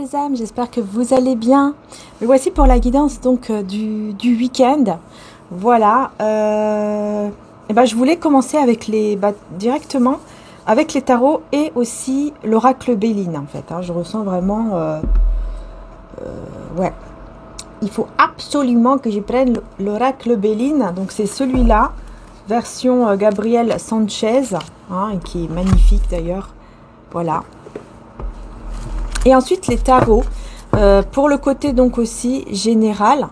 les âmes, j'espère que vous allez bien. Me voici pour la guidance donc du week-end. Voilà. Je voulais commencer avec directement avec les tarots et aussi l'oracle Béline en fait. Je ressens vraiment... ouais. Il faut absolument que je prenne l'oracle Béline. Donc c'est celui-là, version Gabriel Sanchez, qui est magnifique d'ailleurs. Voilà. Et ensuite les tarots, pour le côté donc aussi général.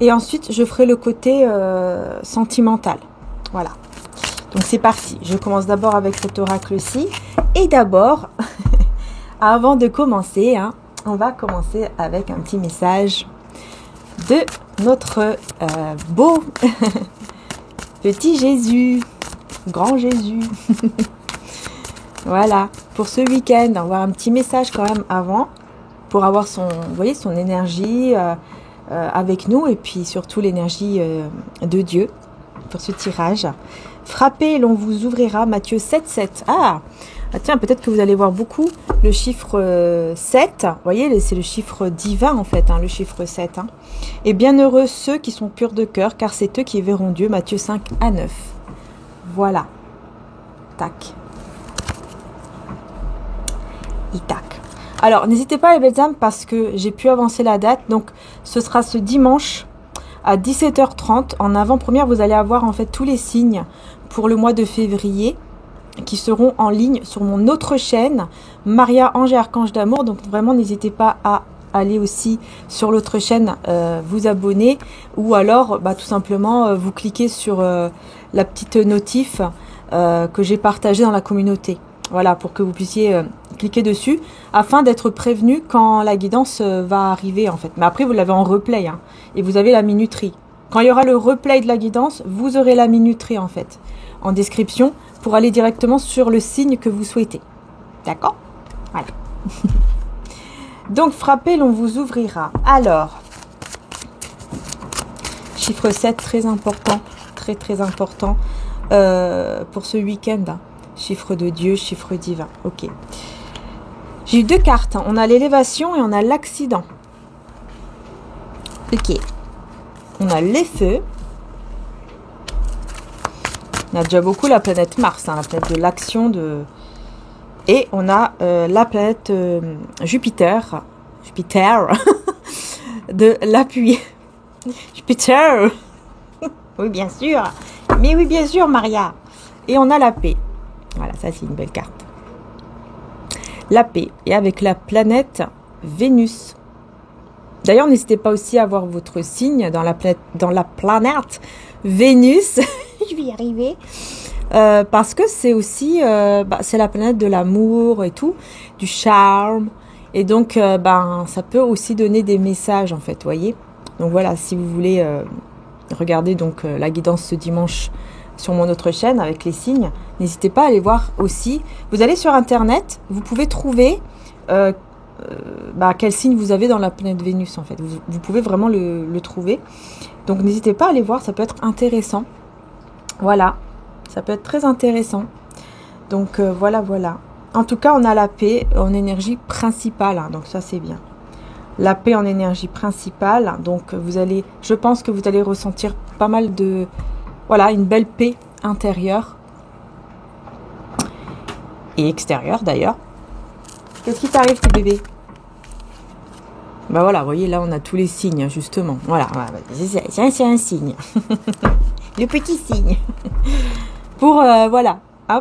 Et ensuite je ferai le côté sentimental. Voilà. Donc c'est parti. Je commence d'abord avec cet oracle-ci. Et d'abord, avant de commencer, on va commencer avec un petit message de notre beau petit Jésus, grand Jésus. Voilà, pour ce week-end, on va avoir un petit message quand même avant, pour avoir son énergie avec nous, et puis surtout l'énergie de Dieu, pour ce tirage. Frappez, l'on vous ouvrira, Matthieu 7,7. Tiens, peut-être que vous allez voir beaucoup le chiffre 7. Vous voyez, c'est le chiffre divin en fait, le chiffre 7. Et bienheureux ceux qui sont purs de cœur, car c'est eux qui verront Dieu. Matthieu 5-9. Voilà. Tac. Et tac. Alors, n'hésitez pas les belles âmes parce que j'ai pu avancer la date. Donc, ce sera ce dimanche à 17h30. En avant-première, vous allez avoir en fait tous les signes pour le mois de février qui seront en ligne sur mon autre chaîne, Maria Ange et Archange d'Amour. Donc vraiment, n'hésitez pas à aller aussi sur l'autre chaîne, vous abonner, ou alors tout simplement vous cliquez sur la petite notif que j'ai partagée dans la communauté. Voilà, pour que vous puissiez cliquer dessus, afin d'être prévenu quand la guidance va arriver en fait. Mais après, vous l'avez en replay, et vous avez la minuterie. Quand il y aura le replay de la guidance, vous aurez la minuterie en fait, en description, pour aller directement sur le signe que vous souhaitez. D'accord? Voilà. Donc, frappez, l'on vous ouvrira. Alors, chiffre 7, très important, très très important pour ce week-end. Chiffre de Dieu, chiffre divin. Ok. J'ai eu deux cartes. On a l'élévation et on a l'accident. Ok. On a les feux. On a déjà beaucoup la planète Mars, la planète de l'action. Et on a la planète Jupiter de l'appui. Jupiter. Oui, bien sûr. Mais oui, bien sûr, Maria. Et on a la paix. Voilà, ça c'est une belle carte. La paix. Et avec la planète Vénus. D'ailleurs, n'hésitez pas aussi à voir votre signe dans la planète Vénus. Je vais y arriver. Parce que c'est aussi c'est la planète de l'amour et tout, du charme. Et donc, ça peut aussi donner des messages, en fait, voyez. Donc voilà, si vous voulez regarder donc la guidance ce dimanche sur mon autre chaîne avec les signes, n'hésitez pas à aller voir aussi. Vous allez sur Internet, vous pouvez trouver quel signe vous avez dans la planète Vénus, en fait. Vous pouvez vraiment le trouver. Donc, n'hésitez pas à aller voir, ça peut être intéressant. Voilà, ça peut être très intéressant. Donc, voilà. En tout cas, on a la paix en énergie principale, donc ça, c'est bien. La paix en énergie principale, donc je pense que vous allez ressentir pas mal de... Voilà, une belle paix intérieure et extérieure d'ailleurs. Qu'est-ce qui t'arrive, petit bébé? Voilà, vous voyez, là, on a tous les signes, justement. Voilà, c'est un signe. Le petit signe. Pour,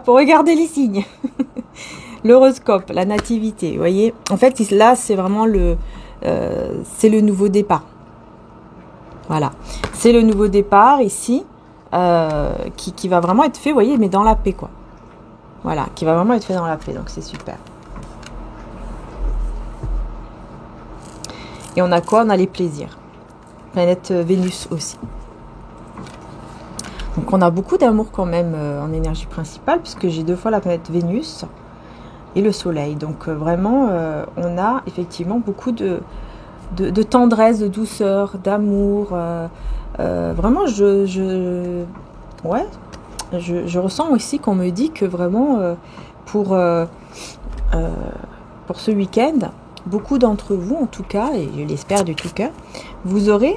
pour regarder les signes. L'horoscope, la nativité, vous voyez. En fait, là, c'est vraiment c'est le nouveau départ. Voilà. C'est le nouveau départ, ici, qui va vraiment être fait, vous voyez, mais dans la paix, quoi. Voilà, qui va vraiment être fait dans la paix, donc c'est super. Et on a quoi? On a les plaisirs. Planète Vénus aussi. Donc on a beaucoup d'amour quand même en énergie principale, puisque j'ai 2 fois la planète Vénus et le Soleil. Donc vraiment, on a effectivement beaucoup de tendresse, de douceur, d'amour. Vraiment, je ressens aussi qu'on me dit que vraiment, pour ce week-end, beaucoup d'entre vous, en tout cas, et je l'espère du tout cœur, vous aurez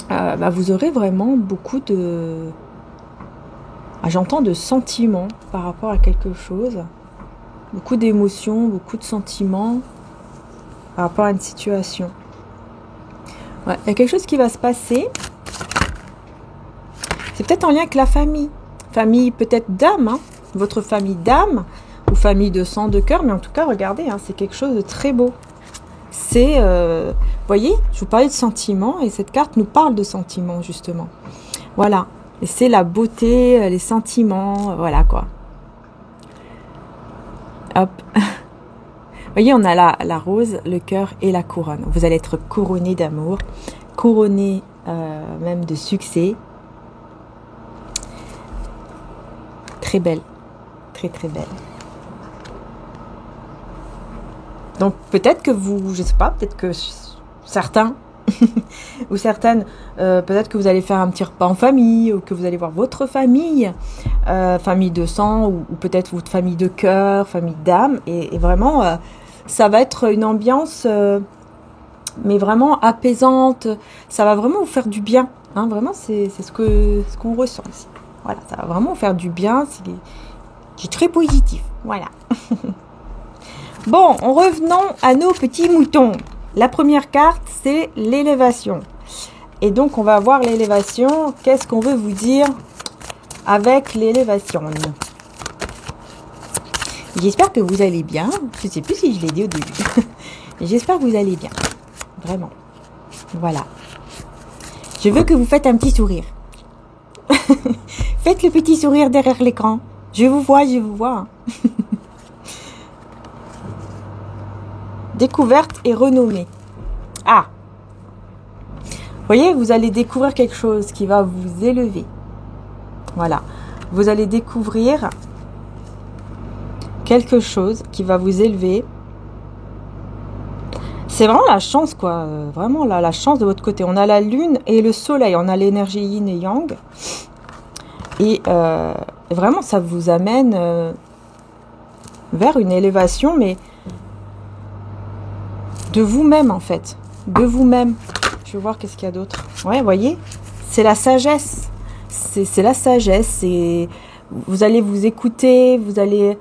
vraiment beaucoup de... Ah, j'entends de sentiments par rapport à quelque chose. Beaucoup d'émotions, beaucoup de sentiments par rapport à une situation. Ouais, il y a quelque chose qui va se passer. C'est peut-être en lien avec la famille. Famille peut-être d'âme, hein, votre famille d'âme, ou famille de sang, de cœur, mais en tout cas, regardez, hein, c'est quelque chose de très beau. C'est, voyez, je vous parlais de sentiments, et cette carte nous parle de sentiments, justement. Voilà, et c'est la beauté, les sentiments, voilà quoi. Hop. Vous voyez, on a la rose, le cœur et la couronne. Vous allez être couronné d'amour, couronné même de succès. Très belle, très très belle. Donc peut-être que vous, je sais pas, peut-être que certains ou certaines, peut-être que vous allez faire un petit repas en famille, ou que vous allez voir votre famille, famille de sang, ou peut-être votre famille de cœur, famille d'âme, et vraiment, ça va être une ambiance, mais vraiment apaisante. Ça va vraiment vous faire du bien, hein, vraiment, c'est ce qu'on ressent ici. Voilà, ça va vraiment vous faire du bien, c'est très positif, voilà. Bon, revenons à nos petits moutons. La première carte, c'est l'élévation. Et donc, on va voir l'élévation. Qu'est-ce qu'on veut vous dire avec l'élévation? J'espère que vous allez bien. Je ne sais plus si je l'ai dit au début. J'espère que vous allez bien. Vraiment. Voilà. Je veux que vous faites un petit sourire. Faites le petit sourire derrière l'écran. Je vous vois, je vous vois. Découverte et renommée. Ah! Vous voyez, vous allez découvrir quelque chose qui va vous élever. Voilà. Vous allez découvrir quelque chose qui va vous élever. C'est vraiment la chance, quoi. Vraiment la chance de votre côté. On a la lune et le soleil. On a l'énergie yin et yang. Et vraiment, ça vous amène vers une élévation, mais de vous-même, en fait. De vous-même. Je vais voir qu'est-ce qu'il y a d'autre. Ouais, vous voyez, c'est la sagesse. C'est la sagesse. Vous allez vous écouter, vous allez...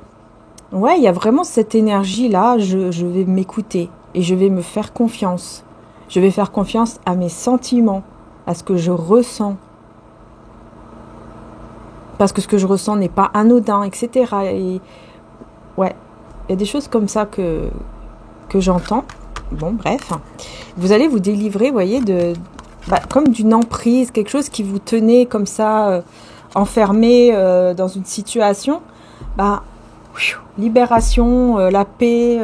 Ouais, il y a vraiment cette énergie-là. Je vais m'écouter et je vais me faire confiance. Je vais faire confiance à mes sentiments, à ce que je ressens. Parce que ce que je ressens n'est pas anodin, etc. Et ouais, il y a des choses comme ça que j'entends. Bon, bref. Vous allez vous délivrer, vous voyez, comme d'une emprise, quelque chose qui vous tenait comme ça, enfermé dans une situation. Libération, la paix,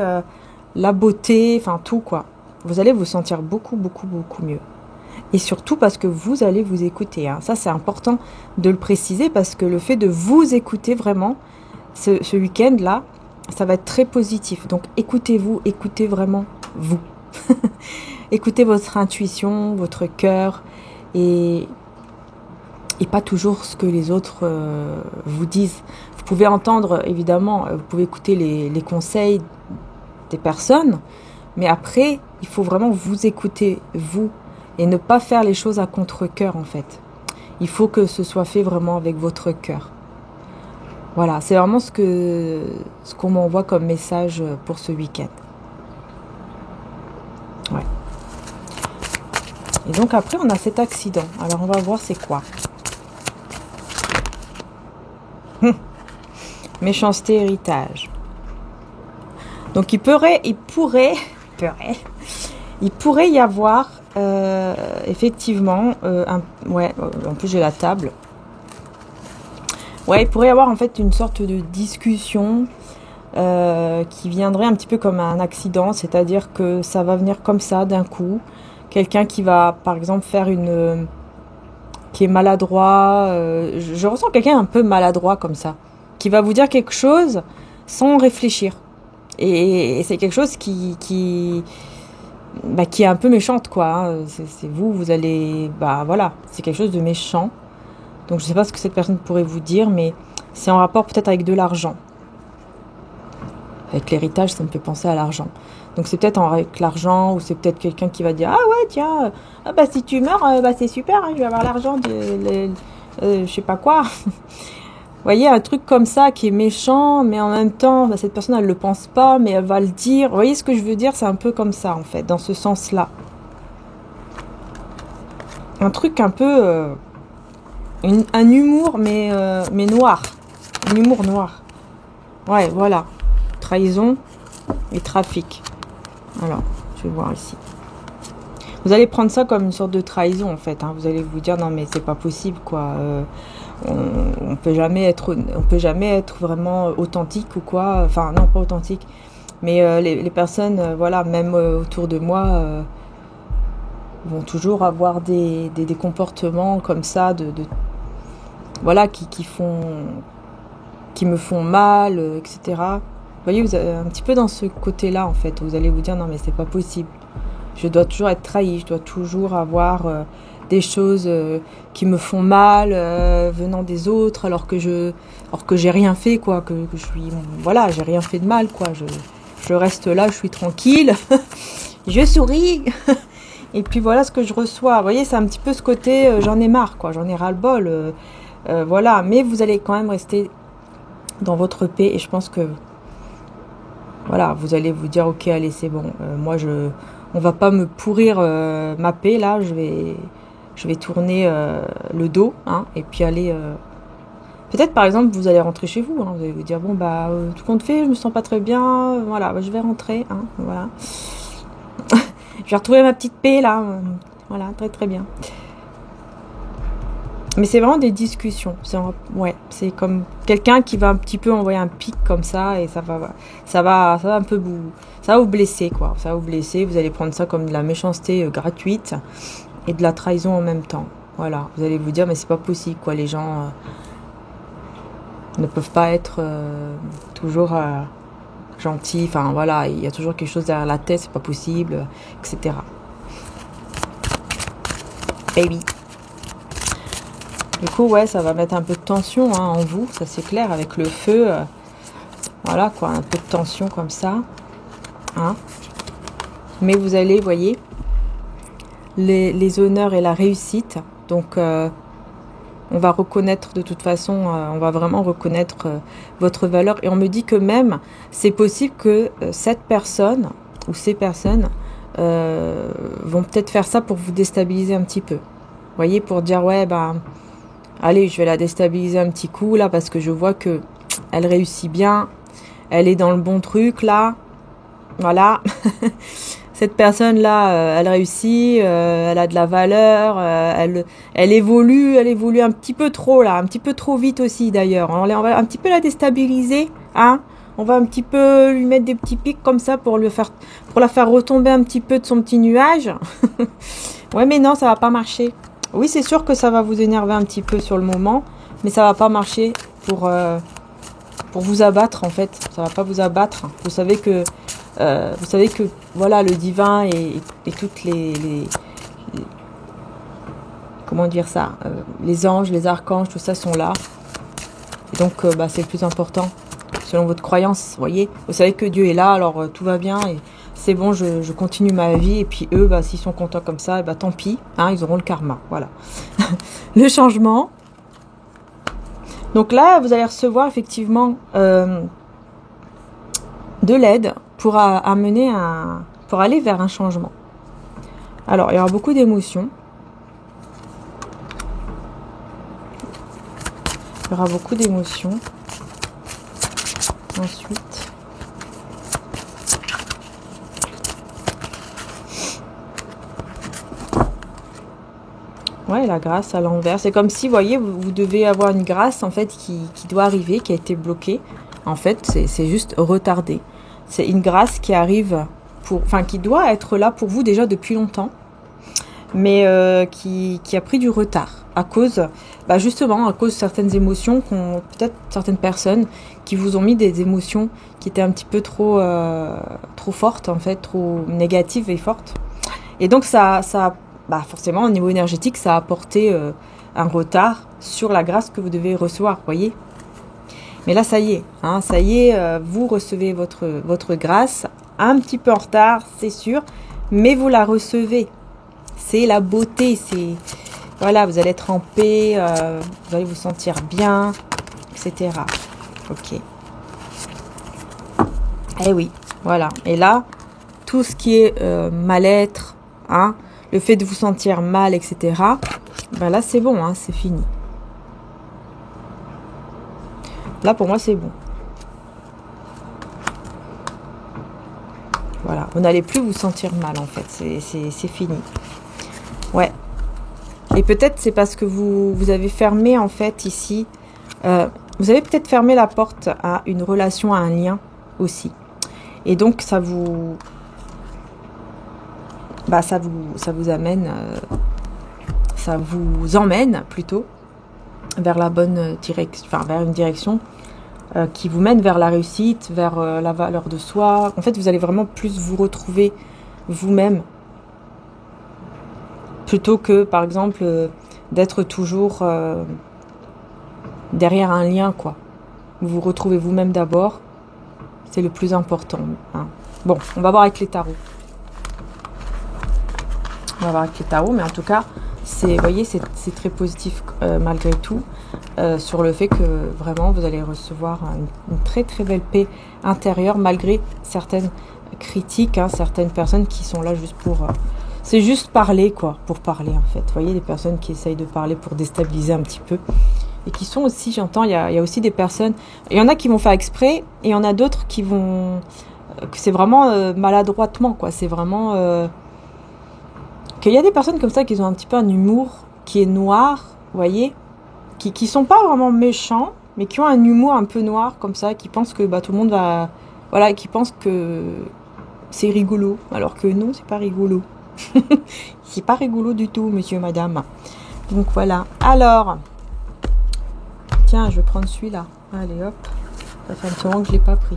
la beauté, enfin tout, quoi. Vous allez vous sentir beaucoup, beaucoup, beaucoup mieux. Et surtout parce que vous allez vous écouter. Hein. Ça, c'est important de le préciser parce que le fait de vous écouter vraiment, ce week-end-là, ça va être très positif. Donc, écoutez-vous, écoutez vraiment vous. Écoutez votre intuition, votre cœur et pas toujours ce que les autres vous disent. Vous pouvez entendre, évidemment, vous pouvez écouter les conseils des personnes, mais après, il faut vraiment vous écouter, vous, et ne pas faire les choses à contre-cœur, en fait. Il faut que ce soit fait vraiment avec votre cœur. Voilà, c'est vraiment ce qu'on m'envoie comme message pour ce week-end. Ouais. Et donc après, on a cet accident. Alors, on va voir c'est quoi. Méchanceté, héritage. Donc, il pourrait y avoir effectivement en plus j'ai la table. Ouais, il pourrait y avoir en fait une sorte de discussion qui viendrait un petit peu comme un accident, c'est-à-dire que ça va venir comme ça d'un coup. Quelqu'un qui va, par exemple, qui est maladroit. Je ressens quelqu'un un peu maladroit comme ça, qui va vous dire quelque chose sans réfléchir. Et c'est quelque chose qui est un peu méchante, quoi. Hein. C'est vous allez... voilà, c'est quelque chose de méchant. Donc, je ne sais pas ce que cette personne pourrait vous dire, mais c'est en rapport peut-être avec de l'argent. Avec l'héritage, ça me fait penser à l'argent. Donc c'est peut-être avec l'argent, ou c'est peut-être quelqu'un qui va dire, ah ouais, tiens, bah si tu meurs, bah c'est super, hein, je vais avoir l'argent je sais pas quoi. Vous voyez, un truc comme ça qui est méchant, mais en même temps, bah, cette personne, elle le pense pas, mais elle va le dire. Vous voyez ce que je veux dire? C'est un peu comme ça, en fait, dans ce sens-là. Un truc un peu... un humour, mais noir. Un humour noir. Ouais, voilà. Trahison et trafic. Alors, je vais voir ici. Vous allez prendre ça comme une sorte de trahison, en fait. Hein. Vous allez vous dire, non, mais c'est pas possible, quoi. On peut jamais être vraiment authentique ou quoi. Enfin, non, pas authentique. Mais les personnes, voilà, même autour de moi, vont toujours avoir des comportements comme ça, voilà, qui me font mal, etc. Vous voyez, vous avez un petit peu dans ce côté-là, en fait. Vous allez vous dire, non, mais c'est pas possible. Je dois toujours être trahi, je dois toujours avoir des choses qui me font mal venant des autres, alors que j'ai rien fait, quoi, que je suis, voilà, j'ai rien fait de mal, quoi. Je reste là, je suis tranquille, je souris, et puis voilà ce que je reçois. Vous voyez, c'est un petit peu ce côté, j'en ai marre, quoi, j'en ai ras-le-bol, voilà. Mais vous allez quand même rester dans votre paix, et je pense que, voilà, vous allez vous dire, ok, allez, c'est bon, on va pas me pourrir ma paix, là, je vais tourner le dos, hein, et puis aller... Peut-être, par exemple, vous allez rentrer chez vous, hein, vous allez vous dire, bon, bah, tout compte fait, je me sens pas très bien, voilà, bah, je vais rentrer, hein, voilà. Je vais retrouver ma petite paix, là, voilà, très très bien. Mais c'est vraiment des discussions, c'est comme quelqu'un qui va un petit peu envoyer un pic comme ça, et ça va un peu ça va vous blesser, quoi, ça va vous blesser, vous allez prendre ça comme de la méchanceté gratuite, et de la trahison en même temps, voilà, vous allez vous dire, mais c'est pas possible, quoi, les gens ne peuvent pas être toujours gentils, enfin voilà, il y a toujours quelque chose derrière la tête, c'est pas possible, etc. Et oui. Du coup, ouais, ça va mettre un peu de tension, hein, en vous, ça c'est clair, avec le feu, voilà, quoi, un peu de tension comme ça, hein. Mais vous allez, voyez, les honneurs et la réussite, donc on va reconnaître de toute façon, on va vraiment reconnaître votre valeur, et on me dit que même, c'est possible que cette personne, ou ces personnes, vont peut-être faire ça pour vous déstabiliser un petit peu, vous voyez, pour dire, ouais, ben... allez, je vais la déstabiliser un petit coup, là, parce que je vois que elle réussit bien. Elle est dans le bon truc, là. Voilà. Cette personne-là, elle réussit, elle a de la valeur, elle évolue un petit peu trop, là. Un petit peu trop vite aussi, d'ailleurs. On va un petit peu la déstabiliser, hein. On va un petit peu lui mettre des petits pics comme ça pour la faire retomber un petit peu de son petit nuage. Ouais, mais non, ça va pas marcher. Oui, c'est sûr que ça va vous énerver un petit peu sur le moment, mais ça va pas marcher pour vous abattre, en fait. Ça va pas vous abattre. Vous savez que voilà, le divin et toutes les comment dire ça, les anges, les archanges, tout ça sont là. Et donc, bah, c'est le plus important selon votre croyance. Voyez, vous savez que Dieu est là, alors tout va bien et c'est bon, je continue ma vie, et puis eux, bah, s'ils sont contents comme ça, et bah, tant pis, hein, ils auront le karma, voilà. Le changement. Donc là, vous allez recevoir effectivement de l'aide pour pour aller vers un changement. Alors, il y aura beaucoup d'émotions. Il y aura beaucoup d'émotions. Ensuite... ouais, la grâce à l'envers. C'est comme si, vous voyez, vous devez avoir une grâce, en fait, qui doit arriver, qui a été bloquée. En fait, c'est juste retardé. C'est une grâce qui arrive qui doit être là pour vous déjà depuis longtemps, mais qui a pris du retard à cause, justement, à cause de certaines émotions peut-être certaines personnes qui vous ont mis des émotions qui étaient un petit peu trop fortes, en fait, trop négatives et fortes. Et donc, forcément, au niveau énergétique, ça a apporté un retard sur la grâce que vous devez recevoir, voyez. Mais là, ça y est, hein, ça y est, vous recevez votre grâce, un petit peu en retard, c'est sûr, mais vous la recevez. C'est la beauté, c'est... Voilà, vous allez être en paix, vous allez vous sentir bien, etc. Ok. Eh oui, voilà. Et là, tout ce qui est mal-être, hein, le fait de vous sentir mal, etc., ben là, c'est bon, hein, c'est fini. Là, pour moi, c'est bon. Voilà, vous n'allez plus vous sentir mal, en fait. C'est fini. Ouais. Et peut-être c'est parce que vous avez fermé, en fait, ici. Vous avez peut-être fermé la porte à une relation, à un lien aussi. Et donc, ça vous amène... ça vous emmène, plutôt, vers la bonne direction, enfin, vers une direction qui vous mène vers la réussite, vers la valeur de soi. En fait, vous allez vraiment plus vous retrouver vous-même plutôt que, par exemple, d'être toujours derrière un lien, quoi. Vous vous retrouvez vous-même d'abord. C'est le plus important. Hein. Bon, on va voir avec les tarots. On va voir avec les tarots, mais en tout cas, vous voyez, c'est très positif malgré tout. Sur le fait que vraiment vous allez recevoir une très très belle paix intérieure malgré certaines critiques, hein, certaines personnes qui sont là juste pour... c'est juste parler, quoi, pour parler en fait. Vous voyez, des personnes qui essayent de parler pour déstabiliser un petit peu. Et qui sont aussi, j'entends, il y a aussi des personnes... Il y en a qui vont faire exprès et il y en a d'autres qui vont... que c'est vraiment maladroitement, quoi. C'est vraiment... qu'il y a des personnes comme ça qui ont un petit peu un humour qui est noir, vous voyez, qui sont pas vraiment méchants, mais qui ont un humour un peu noir comme ça, qui pensent que tout le monde va... Voilà, qui pensent que c'est rigolo, alors que non, c'est pas rigolo. C'est pas rigolo du tout, monsieur, madame. Donc voilà. Alors, tiens, je vais prendre celui-là. Allez, hop. Ça fait un petit moment que je l'ai pas pris.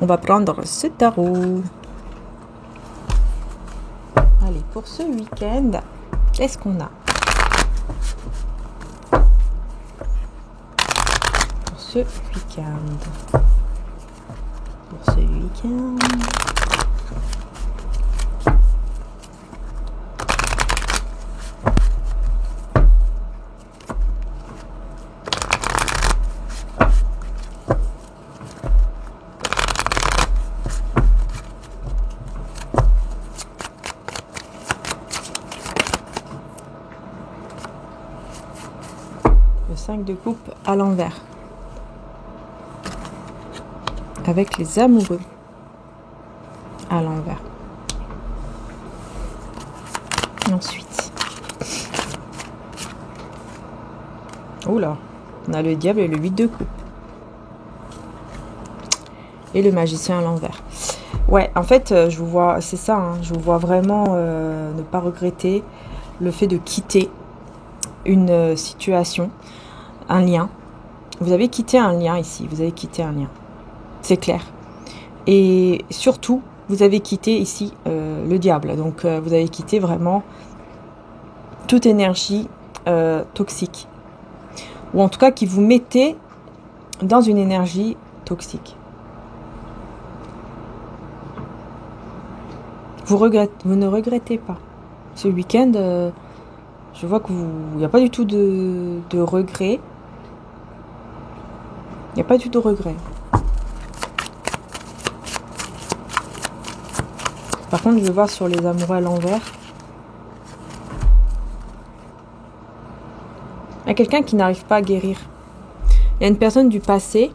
On va prendre ce tarot. Allez, pour ce week-end, qu'est-ce qu'on a? Pour ce week-end. Pour ce week-end. Le 5 de coupe à l'envers. Avec les amoureux à l'envers. Ensuite. Oula, on a le diable et le 8 de coupe. Et le magicien à l'envers. Ouais, en fait, je vous vois, c'est ça, hein, je vous vois vraiment ne pas regretter le fait de quitter une situation, un lien. Vous avez quitté un lien ici, vous avez quitté un lien. C'est clair. Et surtout, vous avez quitté ici le diable. Donc, vous avez quitté vraiment toute énergie toxique. Ou en tout cas, qui vous mettait dans une énergie toxique. Vous ne regrettez pas. Ce week-end, je vois que il n'y a pas du tout de regret. Il n'y a pas du tout de regret. Par contre, je vais voir sur les amoureux à l'envers. Il y a quelqu'un qui n'arrive pas à guérir. Il y a une personne du passé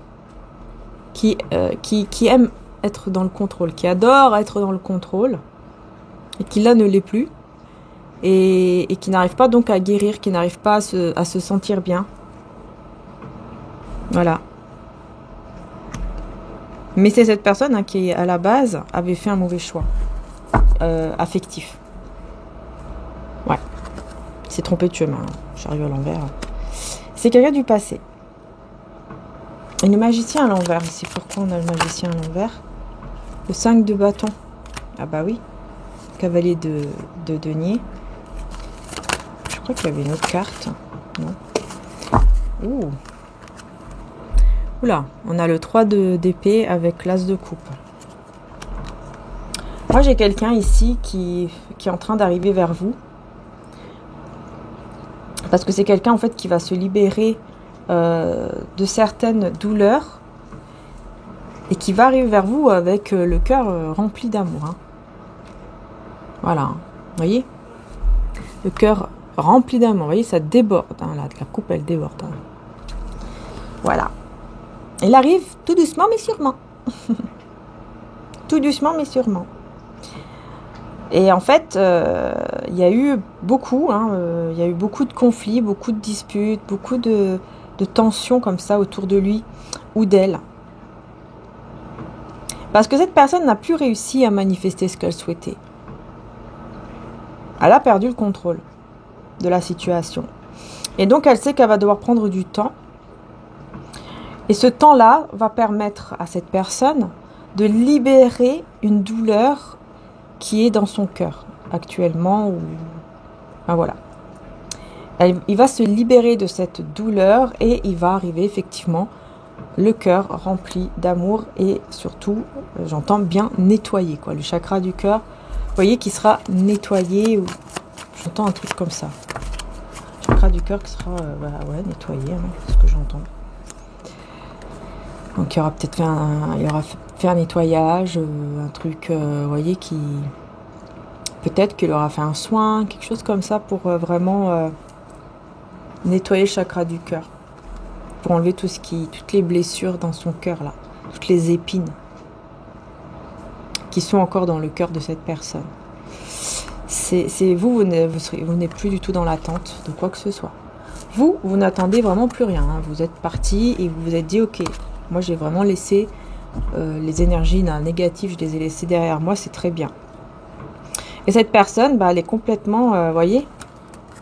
qui aime être dans le contrôle, qui adore être dans le contrôle, et qui là ne l'est plus, et qui n'arrive pas donc à guérir, qui n'arrive pas à se sentir bien. Voilà. Mais c'est cette personne qui, à la base, avait fait un mauvais choix affectif. Ouais. C'est trompé de chemin. Chariot à l'envers. C'est quelqu'un du passé. Et le magicien à l'envers ici. Pourquoi on a le magicien à l'envers? Le 5 de bâton. Ah bah oui. Cavalier de denier. Je crois qu'il y avait une autre carte. Non. Ouh. Oula, on a le 3 d'épée avec l'as de coupe. Moi, j'ai quelqu'un ici qui est en train d'arriver vers vous. Parce que c'est quelqu'un, en fait, qui va se libérer de certaines douleurs et qui va arriver vers vous avec le cœur rempli d'amour. Hein. Voilà, vous voyez? Le cœur rempli d'amour, vous voyez, ça déborde. Hein, la coupe, elle déborde. Hein. Voilà. Il arrive tout doucement, mais sûrement. Tout doucement, mais sûrement. Et en fait, il y a eu beaucoup, il y a eu beaucoup de conflits, beaucoup de disputes, beaucoup de tensions comme ça autour de lui ou d'elle. Parce que cette personne n'a plus réussi à manifester ce qu'elle souhaitait. Elle a perdu le contrôle de la situation. Et donc, elle sait qu'elle va devoir prendre du temps. Et ce temps-là va permettre à cette personne de libérer une douleur qui est dans son cœur actuellement. Enfin, voilà. Il va se libérer de cette douleur et il va arriver effectivement le cœur rempli d'amour et surtout, j'entends bien nettoyé, quoi. Le chakra du cœur, vous voyez, qui sera nettoyé. Ou j'entends un truc comme ça. Le chakra du cœur qui sera nettoyé, hein, c'est ce que j'entends. Donc il y aura peut-être fait un nettoyage, un truc, vous voyez, qui... Peut-être qu'il aura fait un soin, quelque chose comme ça pour vraiment nettoyer le chakra du cœur. Pour enlever toutes les blessures dans son cœur, là. Toutes les épines qui sont encore dans le cœur de cette personne. Vous n'êtes plus du tout dans l'attente de quoi que ce soit. Vous n'attendez vraiment plus rien. Hein. Vous êtes parti et vous vous êtes dit, ok, moi j'ai vraiment laissé les énergies négatives, je les ai laissées derrière moi, c'est très bien. Et cette personne, elle est complètement, voyez,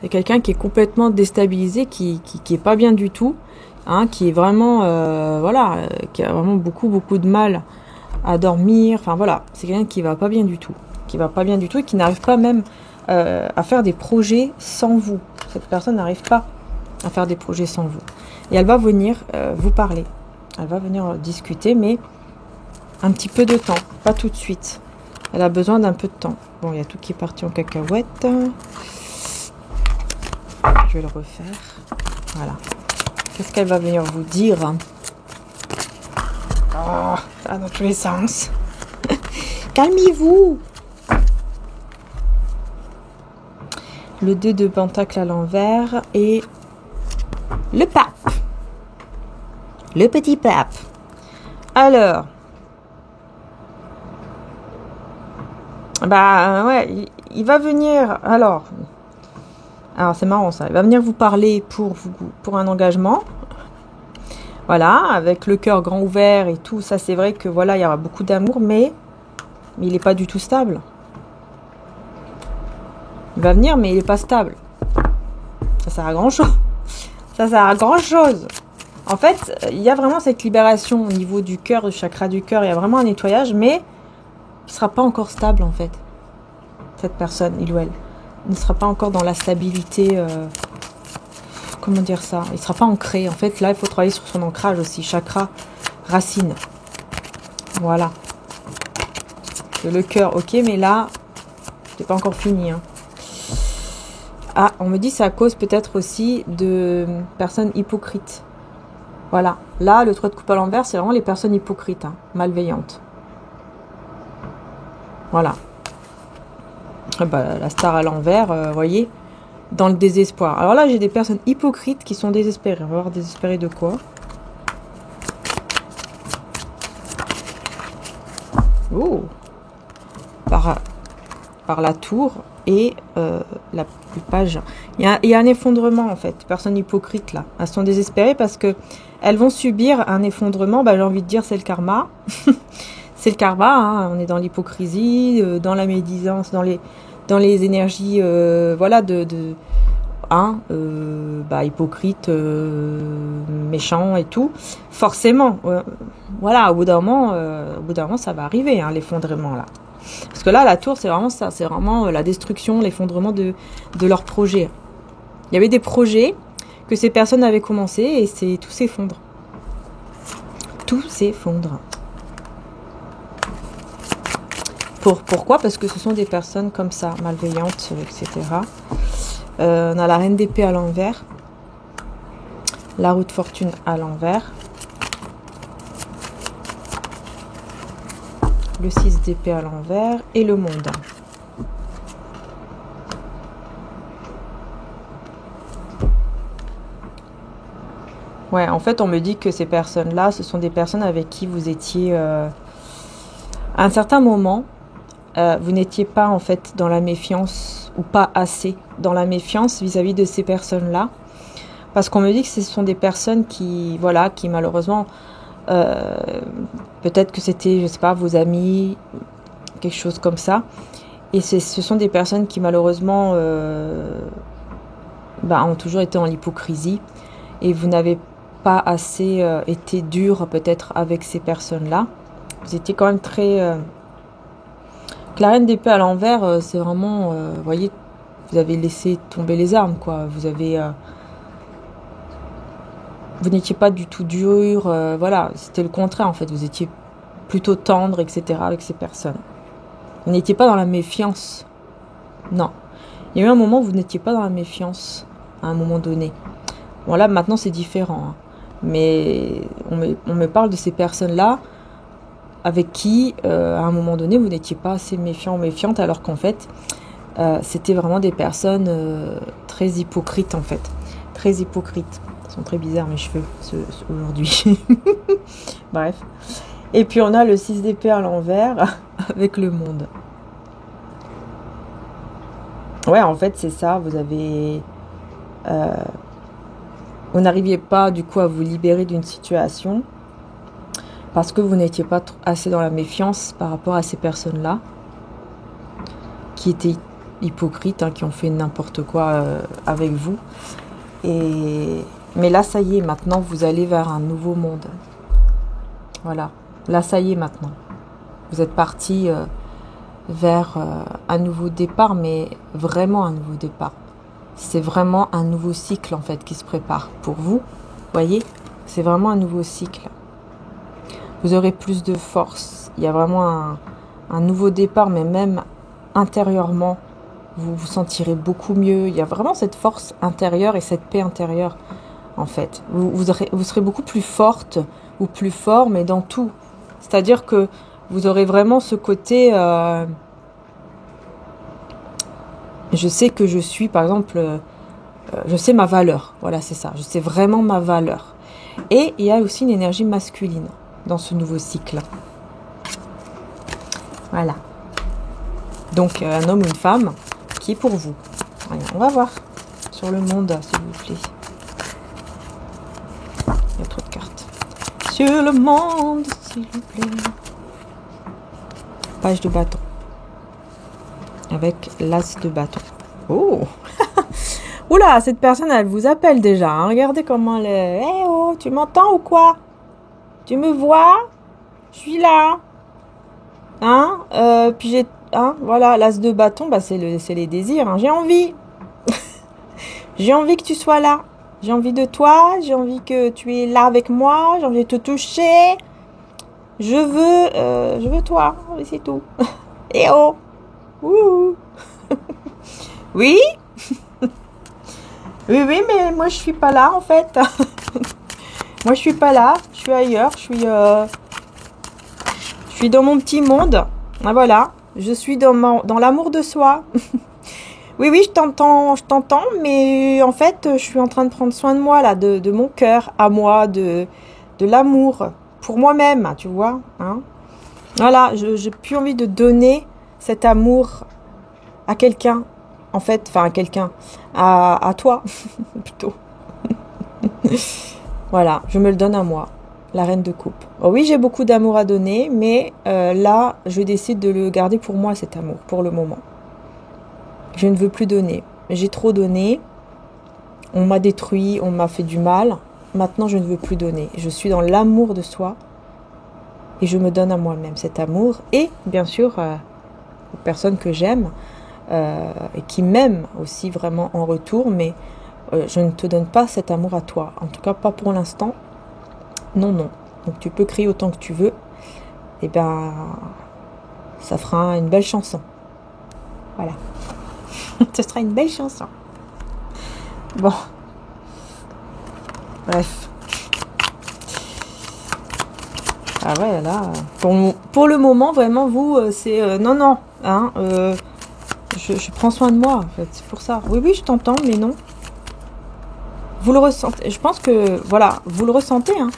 c'est quelqu'un qui est complètement déstabilisé, qui est pas bien du tout, hein, qui est vraiment, qui a vraiment beaucoup de mal à dormir. Enfin voilà, c'est quelqu'un qui va pas bien du tout, et qui n'arrive pas même à faire des projets sans vous. Cette personne n'arrive pas à faire des projets sans vous. Et elle va venir vous parler. Elle va venir discuter, mais un petit peu de temps, pas tout de suite. Elle a besoin d'un peu de temps. Bon, il y a tout qui est parti en cacahuète. Je vais le refaire. Voilà. Qu'est-ce qu'elle va venir vous dire? Oh, ça dans tous les sens. Calmez-vous. Le 2 de pentacle à l'envers et le pape. Le petit pape. Alors, il va venir. Alors c'est marrant ça. Il va venir vous parler pour un engagement. Voilà, avec le cœur grand ouvert et tout. Ça, c'est vrai que voilà, il y aura beaucoup d'amour, mais il n'est pas du tout stable. Il va venir, mais il n'est pas stable. Ça sert à grand chose. Ça sert à grand chose. En fait, il y a vraiment cette libération au niveau du cœur, du chakra du cœur. Il y a vraiment un nettoyage, mais il ne sera pas encore stable, en fait. Cette personne, il ou elle, ne sera pas encore dans la stabilité. Comment dire ça? Il ne sera pas ancré. En fait, là, il faut travailler sur son ancrage aussi. Chakra, racine. Voilà. Le cœur, ok, mais là, c'est pas encore fini. Hein. Ah, on me dit c'est à cause peut-être aussi de personnes hypocrites. Voilà. Là, le 3 de coupe à l'envers, c'est vraiment les personnes hypocrites, hein, malveillantes. Voilà. La star à l'envers, vous voyez, dans le désespoir. Alors là, j'ai des personnes hypocrites qui sont désespérées. On va voir désespérées de quoi. Oh, par la tour et la page. Il y a un effondrement en fait. Personnes hypocrites là. Elles sont désespérées parce que elles vont subir un effondrement. J'ai envie de dire c'est le karma. C'est le karma. Hein. On est dans l'hypocrisie, dans la médisance, dans les énergies, hypocrite, méchant et tout. Forcément, au bout d'un moment, ça va arriver, hein, l'effondrement là. Parce que là, la tour, c'est vraiment ça, c'est vraiment la destruction, l'effondrement de leurs projets. Il y avait des projets que ces personnes avaient commencé et tout s'effondre. tout s'effondre. Pourquoi? Parce que ce sont des personnes comme ça, malveillantes, etc. On a la reine d'épée à l'envers, la roue de fortune à l'envers, le 6 d'épée à l'envers et le monde. Ouais, en fait, on me dit que ces personnes-là, ce sont des personnes avec qui vous étiez à un certain moment. Vous n'étiez pas en fait dans la méfiance ou pas assez dans la méfiance vis-à-vis de ces personnes-là, parce qu'on me dit que ce sont des personnes qui, voilà, qui malheureusement, peut-être que c'était, je sais pas, vos amis, quelque chose comme ça, et ce sont des personnes qui malheureusement ont toujours été en l'hypocrisie, et vous n'avez pas assez été dur peut-être avec ces personnes-là. Vous étiez quand même très... La reine d'épée à l'envers, c'est vraiment, vous voyez, vous avez laissé tomber les armes, quoi. Vous n'étiez pas du tout dur, voilà, c'était le contraire, en fait. Vous étiez plutôt tendre, etc., avec ces personnes. Vous n'étiez pas dans la méfiance. Non. Il y a eu un moment où vous n'étiez pas dans la méfiance, à un moment donné. Bon, là, maintenant, c'est différent. Hein. Mais on me parle de ces personnes-là, avec qui, à un moment donné, vous n'étiez pas assez méfiant ou méfiante, alors qu'en fait, c'était vraiment des personnes très hypocrites, en fait. Très hypocrites. Ils sont très bizarres, mes cheveux, aujourd'hui. Bref. Et puis, on a le 6 d'épée à l'envers, avec le monde. Ouais, en fait, c'est ça. Vous avez... vous n'arriviez pas, du coup, à vous libérer d'une situation, parce que vous n'étiez pas assez dans la méfiance par rapport à ces personnes-là, qui étaient hypocrites, hein, qui ont fait n'importe quoi avec vous. Mais là, ça y est, maintenant, vous allez vers un nouveau monde. Voilà. Là, ça y est, maintenant. Vous êtes parti vers un nouveau départ, mais vraiment un nouveau départ. C'est vraiment un nouveau cycle, en fait, qui se prépare pour vous. Voyez, c'est vraiment un nouveau cycle. Vous aurez plus de force. Il y a vraiment un nouveau départ, mais même intérieurement, vous vous sentirez beaucoup mieux. Il y a vraiment cette force intérieure et cette paix intérieure, en fait. Vous serez beaucoup plus forte ou plus fort, mais dans tout. C'est-à-dire que vous aurez vraiment ce côté... je sais que je suis, par exemple, je sais ma valeur. Voilà, c'est ça. Je sais vraiment ma valeur. Et il y a aussi une énergie masculine dans ce nouveau cycle. Voilà. Donc, un homme ou une femme qui est pour vous. Voilà, on va voir sur le monde, s'il vous plaît. Il y a trop de cartes. Sur le monde, s'il vous plaît. Page de bâton. Avec l'as de bâton. Oh. Oula, cette personne, elle vous appelle déjà. Hein. Regardez comment elle est. Eh oh, tu m'entends ou quoi? Tu me vois? Je suis là. Hein? Puis j'ai... Hein? Voilà, l'as de bâton, bah c'est les désirs. Hein. J'ai envie. J'ai envie que tu sois là. J'ai envie de toi. J'ai envie que tu es là avec moi. J'ai envie de te toucher. Je veux toi. Et c'est tout. Eh oh. Ouh. Oui? Oui, mais moi je suis pas là en fait. Moi je suis pas là, je suis ailleurs, je suis dans mon petit monde. Ah, voilà, je suis dans l'amour de soi. Oui, je t'entends, mais en fait je suis en train de prendre soin de moi là, de mon cœur à moi, de l'amour pour moi-même, tu vois. Hein. Voilà, j'ai plus envie de donner cet amour à quelqu'un, en fait, enfin à quelqu'un, à toi, plutôt. Voilà, je me le donne à moi, la reine de coupe. Oh oui, j'ai beaucoup d'amour à donner, mais là, je décide de le garder pour moi, cet amour, pour le moment. Je ne veux plus donner. J'ai trop donné, on m'a détruit, on m'a fait du mal. Maintenant, je ne veux plus donner. Je suis dans l'amour de soi et je me donne à moi-même cet amour. Et bien sûr, aux personnes que j'aime et qui m'aiment aussi vraiment en retour, mais je ne te donne pas cet amour à toi. En tout cas, pas pour l'instant. Non. Donc tu peux crier autant que tu veux. Et ben, ça fera une belle chanson. Voilà. Ce sera une belle chanson. Bon. Bref. Ah ouais, là, pour le moment, vraiment, vous, c'est... non, non, hein, je prends soin de moi, en fait, c'est pour ça. Oui, oui, je t'entends, mais non. Vous le ressentez, je pense que, voilà, vous le ressentez, hein.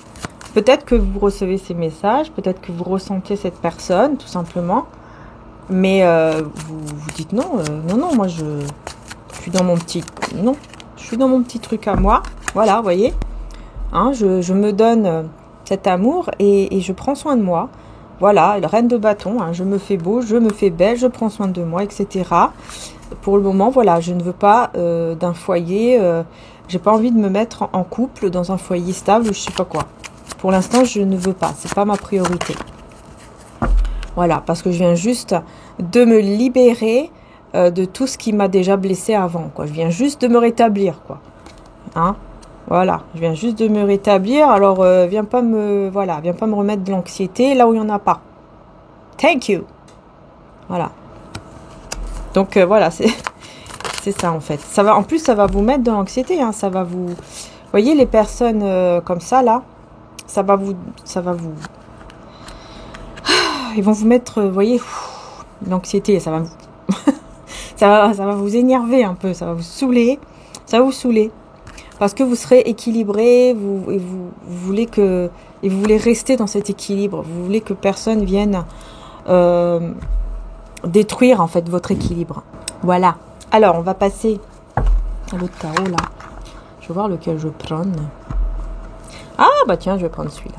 Peut-être que vous recevez ces messages, peut-être que vous ressentez cette personne, tout simplement. Mais vous dites non, non, non, moi, je suis dans mon petit... Non, je suis dans mon petit truc à moi. Voilà, vous voyez. Hein, je me donne... cet amour et je prends soin de moi. Voilà, reine de bâton, hein, je me fais beau, je me fais belle, je prends soin de moi, etc. Pour le moment, voilà, je ne veux pas d'un foyer, j'ai pas envie de me mettre en couple dans un foyer stable ou je sais pas quoi. Pour l'instant, je ne veux pas, c'est pas ma priorité. Voilà, parce que je viens juste de me libérer de tout ce qui m'a déjà blessé avant, quoi. Je viens juste de me rétablir, quoi. Hein? Voilà, je viens juste de me rétablir, alors viens pas me remettre de l'anxiété là où il n'y en a pas. Thank you. Voilà. Donc voilà, c'est ça en fait. Ça va, en plus, ça va vous mettre de l'anxiété, hein, ça va vous... Vous voyez, les personnes comme ça, là, ça va vous... Ils vont vous mettre, vous voyez, l'anxiété, ça va vous... ça va vous énerver un peu, ça va vous saouler. Ça va vous saouler. Parce que vous serez équilibré, vous voulez rester dans cet équilibre. Vous voulez que personne vienne détruire en fait votre équilibre. Voilà. Alors, on va passer à l'autre tarot là. Je vais voir lequel je prends. Ah bah tiens, je vais prendre celui-là.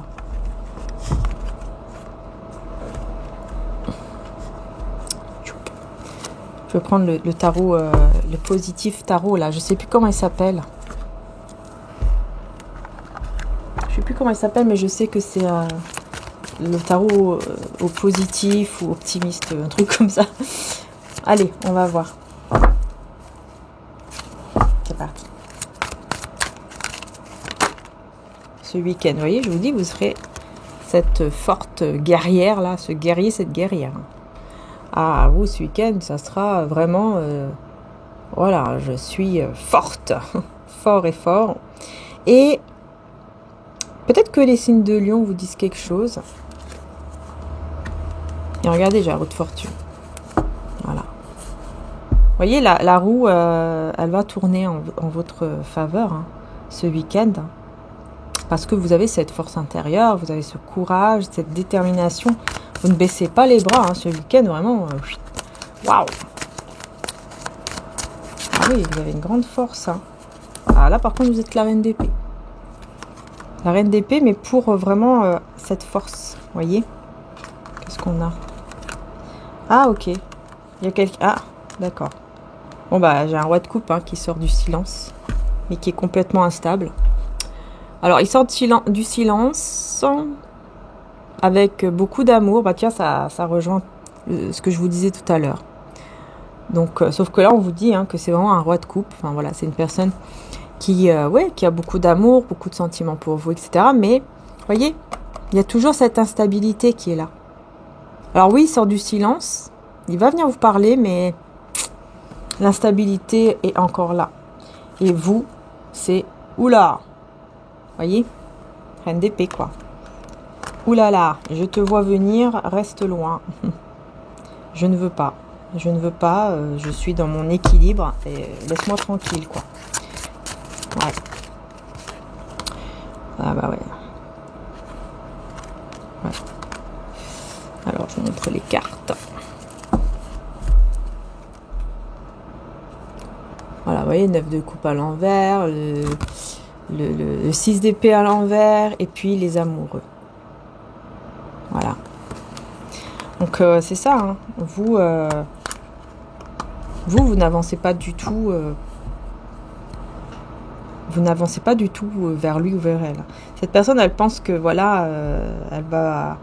Je vais prendre le tarot, le positif tarot là. Je sais plus comment il s'appelle. Je sais plus comment il s'appelle, mais je sais que c'est le tarot au positif ou optimiste, un truc comme ça. Allez, on va voir. C'est parti. Ce week-end, vous voyez, je vous dis, vous serez cette forte guerrière là, ce guerrier, cette guerrière. Ah, vous, ce week-end, ça sera vraiment... voilà, je suis forte, fort et fort. Et... peut-être que les signes de Lion vous disent quelque chose. Et regardez, j'ai la roue de fortune. Voilà. Vous voyez, la roue, elle va tourner en votre faveur hein, ce week-end. Parce que vous avez cette force intérieure, vous avez ce courage, cette détermination. Vous ne baissez pas les bras hein, ce week-end, vraiment. Waouh! Ah oui, vous avez une grande force. Hein. Ah là, par contre, vous êtes la reine d'épée. La reine d'épée, mais pour vraiment cette force. Vous voyez? Qu'est-ce qu'on a? Ah, ok. Il y a quelqu'un... Ah, d'accord. Bon, bah, j'ai un roi de coupe hein, qui sort du silence, mais qui est complètement instable. Alors, il sort du silence avec beaucoup d'amour. Bah, tiens, ça rejoint ce que je vous disais tout à l'heure. Donc, sauf que là, on vous dit hein, que c'est vraiment un roi de coupe. Enfin, voilà, c'est une personne... qui a beaucoup d'amour, beaucoup de sentiments pour vous, etc. Mais, vous voyez, il y a toujours cette instabilité qui est là. Alors oui, il sort du silence, il va venir vous parler, mais l'instabilité est encore là. Et vous, c'est oula, vous voyez, reine d'épée, quoi. Oulala, je te vois venir, reste loin. Je ne veux pas, je suis dans mon équilibre, et laisse-moi tranquille, quoi. Ouais. Ah bah ouais. Ouais. Alors, je vous montre les cartes. Voilà, vous voyez, 9 de coupe à l'envers, le 6 d'épée à l'envers, et puis les amoureux. Voilà. Donc, c'est ça, hein. Vous n'avancez pas du tout... vous n'avancez pas du tout vers lui ou vers elle. Cette personne, elle pense que, voilà, elle va...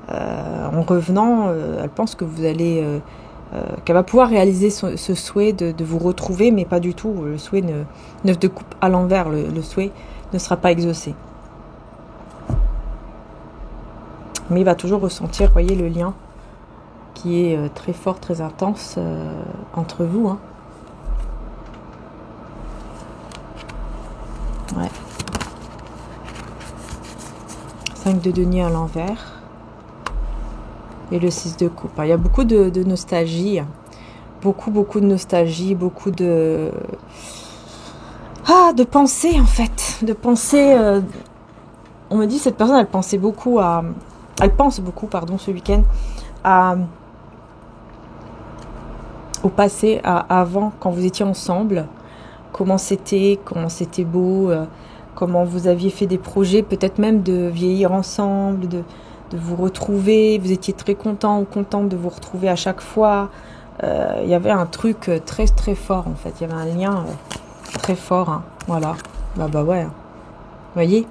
en revenant, elle pense que vous allez... qu'elle va pouvoir réaliser ce souhait de vous retrouver, mais pas du tout. Le souhait, 9 de coupe à l'envers, le souhait ne sera pas exaucé. Mais il va toujours ressentir, vous voyez, le lien qui est très fort, très intense entre vous. Hein. Ouais. 5 de denier à l'envers. Et le 6 de coupe. Il y a beaucoup de nostalgie. Beaucoup de nostalgie. Beaucoup de... de pensée, en fait. De pensée... on me dit, cette personne, elle pense beaucoup, ce week-end, au passé, avant, quand vous étiez ensemble. Comment c'était beau, comment vous aviez fait des projets, peut-être même de vieillir ensemble, de vous retrouver. Vous étiez très content ou contente de vous retrouver à chaque fois. Il y avait un truc très très fort en fait. Il y avait un lien très fort. Hein. Voilà. Bah ouais. Vous voyez ?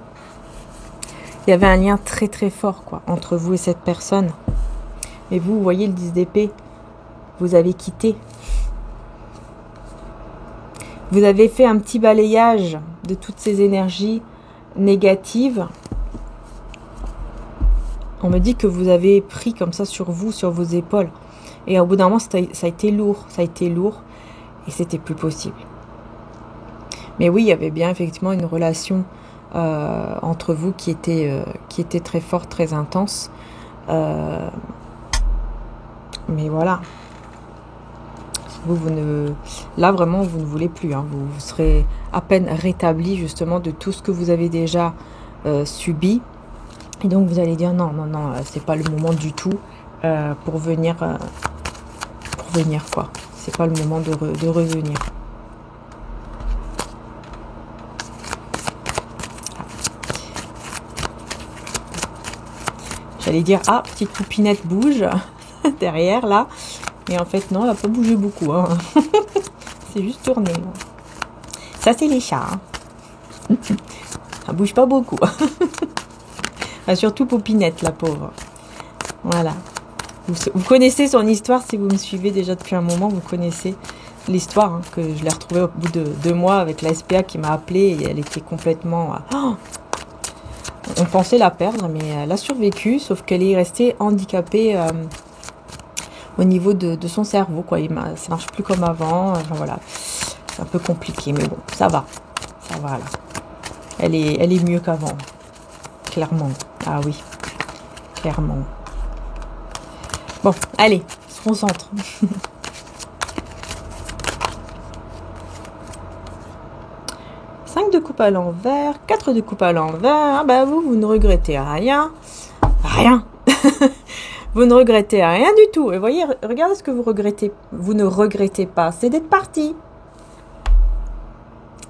Il y avait un lien très très fort quoi entre vous et cette personne. Et vous voyez le 10 d'épée. Vous avez quitté. Vous avez fait un petit balayage de toutes ces énergies négatives. On me dit que vous avez pris comme ça sur vous, sur vos épaules. Et au bout d'un moment, ça a été lourd. Ça a été lourd. Et c'était plus possible. Mais oui, il y avait bien effectivement une relation entre vous qui était très forte, très intense. Mais voilà. Là vraiment vous ne voulez plus, hein. Vous serez à peine rétabli justement de tout ce que vous avez déjà subi, et donc vous allez dire non, c'est pas le moment du tout pour venir quoi, c'est pas le moment de revenir. J'allais dire petite poupinette bouge derrière là. Et en fait, non, elle n'a pas bougé beaucoup. Hein. C'est juste tourné. Ça, c'est les chats. Hein. Ça bouge pas beaucoup. Enfin, surtout Popinette, la pauvre. Voilà. Vous connaissez son histoire, si vous me suivez déjà depuis un moment, vous connaissez l'histoire, hein, que je l'ai retrouvée au bout de 2 mois avec la SPA qui m'a appelée et elle était complètement... on pensait la perdre, mais elle a survécu, sauf qu'elle est restée handicapée... au niveau de son cerveau, quoi. Ça marche plus comme avant. Enfin, voilà. C'est un peu compliqué, mais bon, ça va. Ça va, là. Elle est mieux qu'avant. Clairement. Ah oui. Clairement. Bon, allez, on se concentre. Cinq de coupe à l'envers, 4 de coupe à l'envers. Ah bah vous ne regrettez rien. Rien. Vous ne regrettez rien du tout. Et voyez, regardez ce que vous regrettez. Vous ne regrettez pas. C'est d'être parti.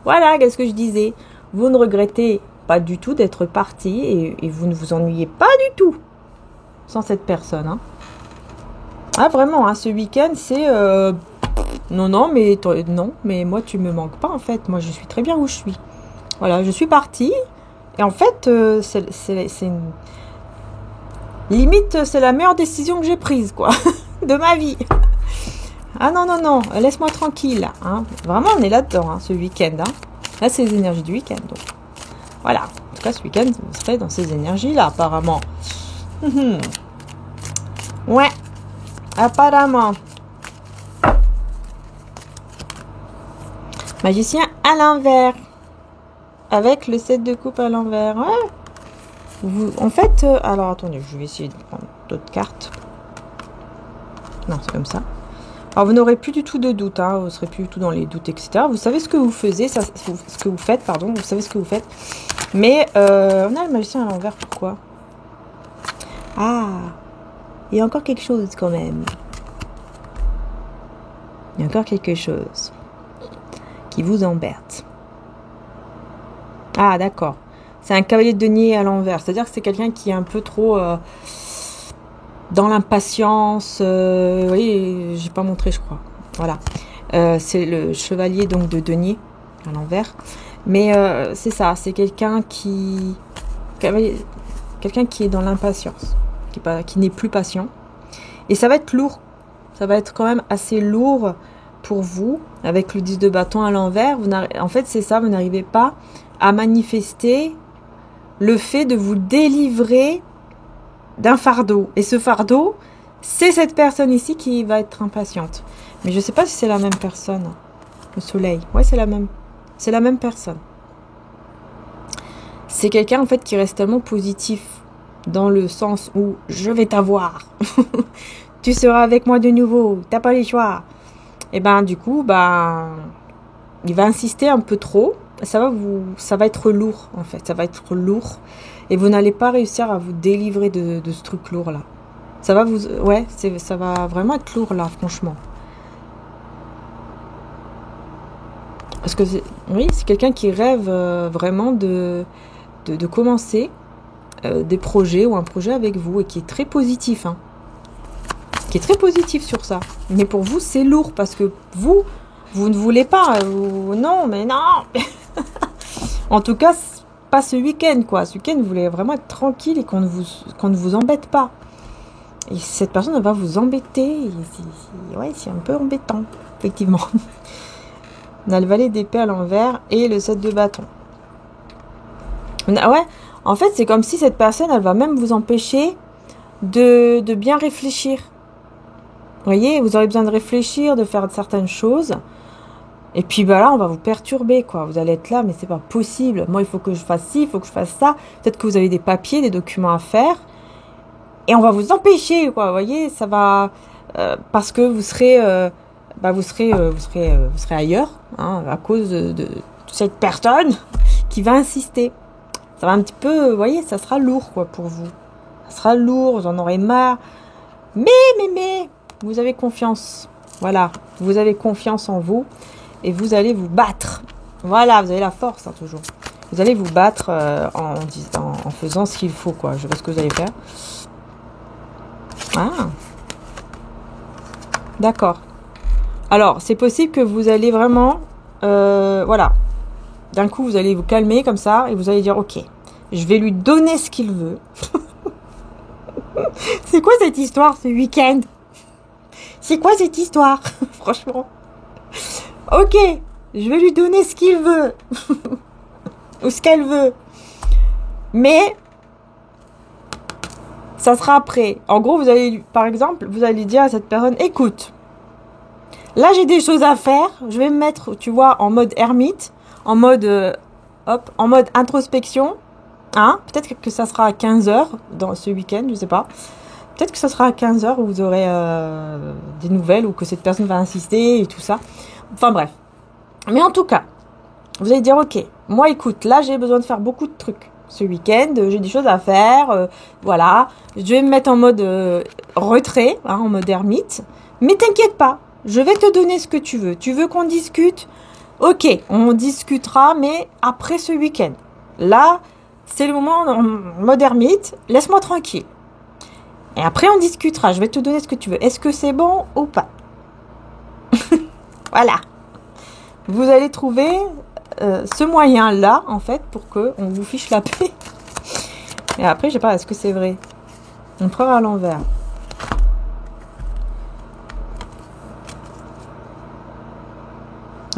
Voilà, qu'est-ce que je disais. Vous ne regrettez pas du tout d'être parti et vous ne vous ennuyez pas du tout sans cette personne. Hein. Ah, vraiment, hein, ce week-end, c'est... Non, mais moi, tu me manques pas, en fait. Moi, je suis très bien où je suis. Voilà, je suis partie. Et en fait, c'est une... Limite, c'est la meilleure décision que j'ai prise, quoi, de ma vie. Ah non, laisse-moi tranquille. Hein. Vraiment, on est là-dedans, hein, ce week-end. Hein. Là, c'est les énergies du week-end. Donc. Voilà. En tout cas, ce week-end, vous serez dans ces énergies-là, apparemment. Ouais. Apparemment. Magicien à l'envers. Avec le 7 de coupe à l'envers. Ouais. En fait, alors attendez, je vais essayer de prendre d'autres cartes. Non, c'est comme ça. Alors, vous n'aurez plus du tout de doute, hein, vous ne serez plus du tout dans les doutes, etc. Vous savez ce que vous faites, vous savez ce que vous faites. Mais, on a le magicien à l'envers, pourquoi? Ah, il y a encore quelque chose quand même. Il y a encore quelque chose qui vous embête. Ah, d'accord. C'est un cavalier de denier à l'envers. C'est-à-dire que c'est quelqu'un qui est un peu trop dans l'impatience. Vous voyez, j'ai pas montré, je crois. Voilà. C'est le chevalier donc de denier à l'envers. Mais c'est ça. C'est quelqu'un qui est dans l'impatience, qui n'est plus patient. Et ça va être lourd. Ça va être quand même assez lourd pour vous avec le 10 de bâton à l'envers. En fait, c'est ça. Vous n'arrivez pas à manifester le fait de vous délivrer d'un fardeau. Et ce fardeau, c'est cette personne ici qui va être impatiente. Mais je ne sais pas si c'est la même personne. Le soleil. Ouais, c'est la même. C'est la même personne. C'est quelqu'un en fait qui reste tellement positif dans le sens où je vais t'avoir. Tu seras avec moi de nouveau. T'as pas les choix. Et ben du coup, il va insister un peu trop. Ça va être lourd en fait. Ça va être lourd. Et vous n'allez pas réussir à vous délivrer de ce truc lourd là. Ça va ça va vraiment être lourd là, franchement. Parce que c'est quelqu'un qui rêve vraiment de commencer des projets ou un projet avec vous et qui est très positif, hein. Qui est très positif sur ça. Mais pour vous, c'est lourd parce que vous ne voulez pas. Non, mais non. En tout cas, pas ce week-end, quoi. Ce week-end, vous voulez vraiment être tranquille et qu'on ne vous embête pas. Et cette personne, elle va vous embêter. C'est un peu embêtant, effectivement. On a le valet d'épée à l'envers et le 7 de bâton. Ouais, en fait, c'est comme si cette personne, elle va même vous empêcher de bien réfléchir. Vous voyez, vous aurez besoin de réfléchir, de faire certaines choses. Et puis là, on va vous perturber, quoi. Vous allez être là, mais c'est pas possible. Moi, il faut que je fasse ci, il faut que je fasse ça. Peut-être que vous avez des papiers, des documents à faire. Et on va vous empêcher, quoi. Vous voyez, ça va... parce que vous serez ailleurs, hein, à cause de cette personne qui va insister. Ça va un petit peu, vous voyez, ça sera lourd, quoi, pour vous. Ça sera lourd, vous en aurez marre. Mais, vous avez confiance. Voilà, vous avez confiance en vous et vous allez vous battre. Voilà, vous avez la force, hein, toujours. Vous allez vous battre en faisant ce qu'il faut, quoi. Je sais pas ce que vous allez faire. Ah, d'accord. Alors, c'est possible que vous allez vraiment... voilà. D'un coup, vous allez vous calmer comme ça et vous allez dire, ok, je vais lui donner ce qu'il veut. C'est quoi cette histoire, ce week-end? C'est quoi cette histoire? Franchement. Ok, je vais lui donner ce qu'il veut. Ou ce qu'elle veut. Mais, ça sera après. En gros, par exemple, vous allez dire à cette personne, écoute, là, j'ai des choses à faire. Je vais me mettre, tu vois, en mode ermite, en mode introspection. Hein? Peut-être que ça sera à 15h dans ce week-end, je sais pas. Peut-être que ça sera à 15h où vous aurez des nouvelles ou que cette personne va insister et tout ça. Enfin bref. Mais en tout cas, vous allez dire, ok, moi écoute, là j'ai besoin de faire beaucoup de trucs. Ce week-end, j'ai des choses à faire. Voilà. Je vais me mettre en mode retrait, hein, en mode ermite. Mais t'inquiète pas, je vais te donner ce que tu veux. Tu veux qu'on discute? Ok, on discutera, mais après ce week-end. Là, c'est le moment en mode ermite. Laisse-moi tranquille. Et après, on discutera. Je vais te donner ce que tu veux. Est-ce que c'est bon ou pas? Voilà. Vous allez trouver ce moyen-là, en fait, pour qu'on vous fiche la paix. Et après, je sais pas, est-ce que c'est vrai? Empereur à l'envers.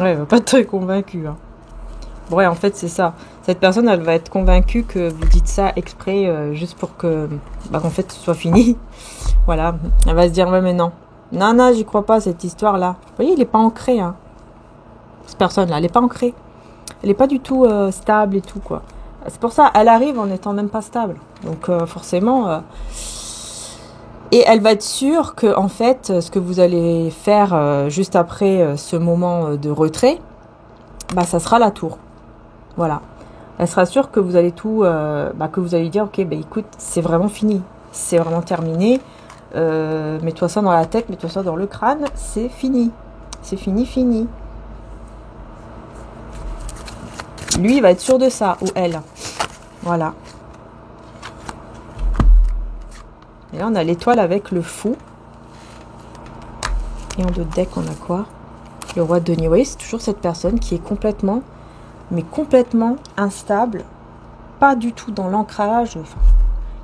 Ouais, pas très convaincu. Hein. Ouais, en fait, c'est ça. Cette personne, elle va être convaincue que vous dites ça exprès, juste pour que, qu'en fait, ce soit fini. Voilà. Elle va se dire, ouais, mais non. Non, j'y crois pas, cette histoire-là. Vous voyez, il est pas ancré, hein. Cette personne-là, elle est pas ancrée. Elle est pas du tout stable et tout, quoi. C'est pour ça, elle arrive en étant même pas stable. Donc, forcément... Et elle va être sûre que, en fait, ce que vous allez faire juste après ce moment de retrait, ça sera la tour. Voilà. Elle sera sûre que vous allez que vous allez dire, ok, écoute, c'est vraiment fini. C'est vraiment terminé. Mets-toi ça dans la tête, mets-toi ça dans le crâne. C'est fini. C'est fini. Lui, il va être sûr de ça, ou elle. Voilà. Et là, on a l'étoile avec le fou. Et en deux deck, on a quoi? Le roi de denier. Vous voyez, c'est toujours cette personne qui est complètement instable. Pas du tout dans l'ancrage. Enfin,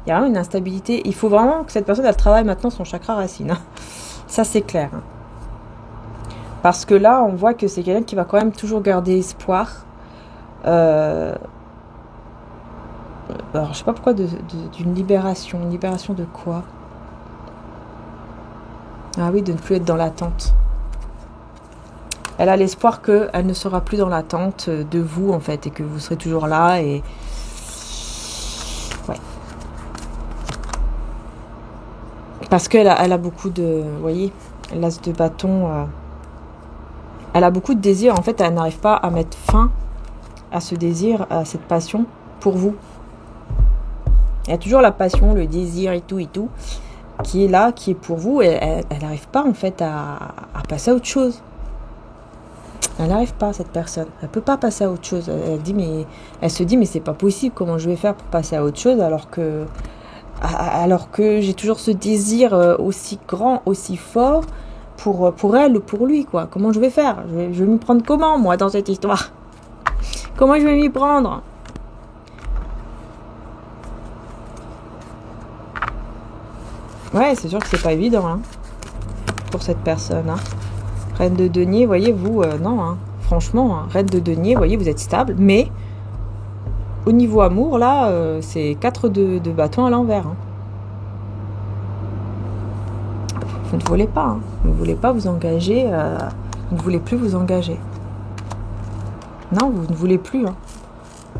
il y a vraiment une instabilité. Il faut vraiment que cette personne, elle travaille maintenant son chakra racine. Ça, c'est clair. Parce que là, on voit que c'est quelqu'un qui va quand même toujours garder espoir. Alors, je sais pas pourquoi d'une libération. Une libération de quoi? Ah oui, de ne plus être dans l'attente. Elle a l'espoir qu'elle ne sera plus dans l'attente de vous, en fait, et que vous serez toujours là, et... Ouais. Parce qu'elle a beaucoup de... Vous voyez, l'as de bâton... elle a beaucoup de désir. En fait, elle n'arrive pas à mettre fin à ce désir, à cette passion pour vous. Il y a toujours la passion, le désir et tout, qui est là, qui est pour vous. Et elle n'arrive pas, en fait, à passer à autre chose. Elle n'arrive pas, cette personne. Elle peut pas passer à autre chose. Elle se dit, mais c'est pas possible. Comment je vais faire pour passer à autre chose alors que j'ai toujours ce désir aussi grand, aussi fort pour elle ou pour lui, quoi. Comment je vais faire? Je vais m'y prendre comment, moi, dans cette histoire? Comment je vais m'y prendre? Ouais, c'est sûr que c'est pas évident, hein, pour cette personne, hein. Reine de denier, voyez, vous, non, hein. Franchement, hein, reine de denier, voyez, vous êtes stable, mais au niveau amour, là, c'est 4 de bâton à l'envers, hein. Vous ne voulez pas, hein. Vous ne voulez pas vous engager, vous ne voulez plus vous engager. Non, vous ne voulez plus, hein.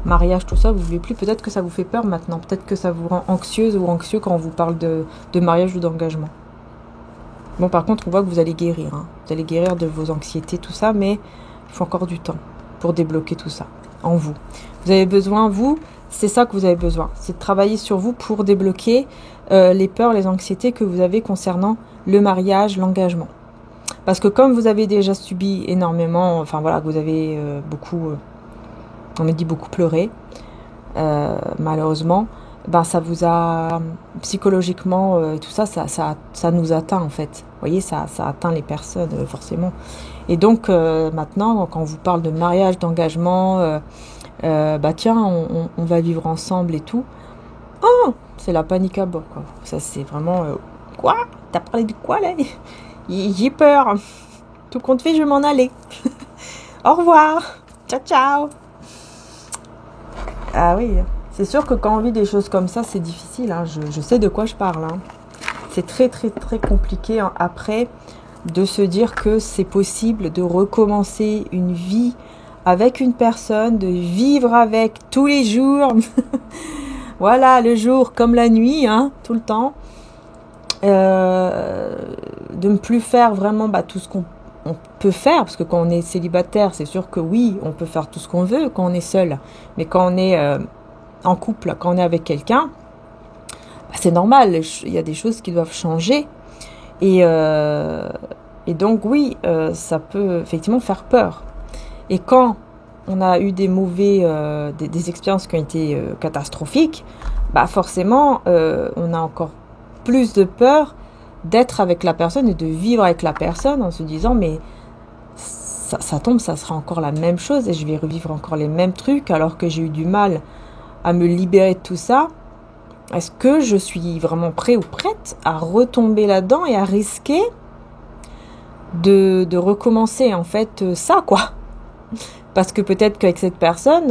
Mariage, tout ça, vous ne voulez plus. Peut-être que ça vous fait peur maintenant. Peut-être que ça vous rend anxieuse ou anxieux quand on vous parle de mariage ou d'engagement. Bon, par contre, on voit que vous allez guérir, hein. Vous allez guérir de vos anxiétés, tout ça, mais il faut encore du temps pour débloquer tout ça en vous. Vous avez besoin, vous, c'est ça que vous avez besoin. C'est de travailler sur vous pour débloquer les peurs, les anxiétés que vous avez concernant le mariage, l'engagement. Parce que comme vous avez déjà subi énormément, enfin voilà, que vous avez beaucoup, on me dit beaucoup pleuré, malheureusement, ben ça vous a psychologiquement tout ça, ça nous atteint en fait. Vous voyez, ça atteint les personnes forcément. Et donc maintenant, quand on vous parle de mariage, d'engagement, bah tiens, on va vivre ensemble et tout. Oh, c'est la panique à bord, quoi. Ça c'est vraiment quoi? T'as parlé de quoi là? J'ai peur. Tout compte fait, je vais m'en aller. Au revoir. Ciao, ciao. Ah oui, c'est sûr que quand on vit des choses comme ça, c'est difficile, hein. Je sais de quoi je parle, hein. C'est très, très, très compliqué, hein, après de se dire que c'est possible de recommencer une vie avec une personne, de vivre avec tous les jours. Voilà, le jour comme la nuit, hein, tout le temps. De ne plus faire vraiment tout ce qu'on peut faire, parce que quand on est célibataire, c'est sûr que oui, on peut faire tout ce qu'on veut quand on est seul, mais quand on est en couple, quand on est avec quelqu'un, c'est normal, il y a des choses qui doivent changer, et donc oui, ça peut effectivement faire peur. Et quand on a eu des expériences qui ont été catastrophiques, forcément, on a encore plus de peur d'être avec la personne et de vivre avec la personne en se disant mais ça tombe, ça sera encore la même chose et je vais revivre encore les mêmes trucs alors que j'ai eu du mal à me libérer de tout ça. Est-ce que je suis vraiment prêt ou prête à retomber là-dedans et à risquer de recommencer en fait ça, quoi? Parce que peut-être qu'avec cette personne,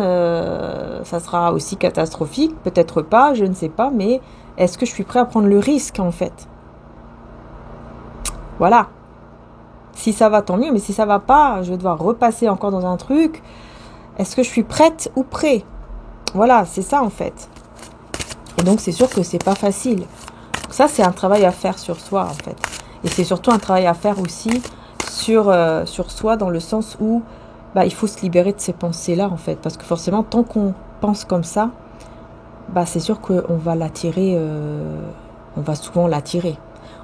ça sera aussi catastrophique, peut-être pas, je ne sais pas, mais est-ce que je suis prêt à prendre le risque en fait? Voilà. Si ça va, tant mieux, mais si ça va pas, je vais devoir repasser encore dans un truc. Est-ce que je suis prête ou prêt? Voilà, c'est ça en fait. Et donc c'est sûr que c'est pas facile. Donc ça, c'est un travail à faire sur soi en fait. Et c'est surtout un travail à faire aussi sur soi, dans le sens où il faut se libérer de ces pensées-là en fait. Parce que forcément, tant qu'on pense comme ça, c'est sûr qu'on va l'attirer, on va souvent l'attirer.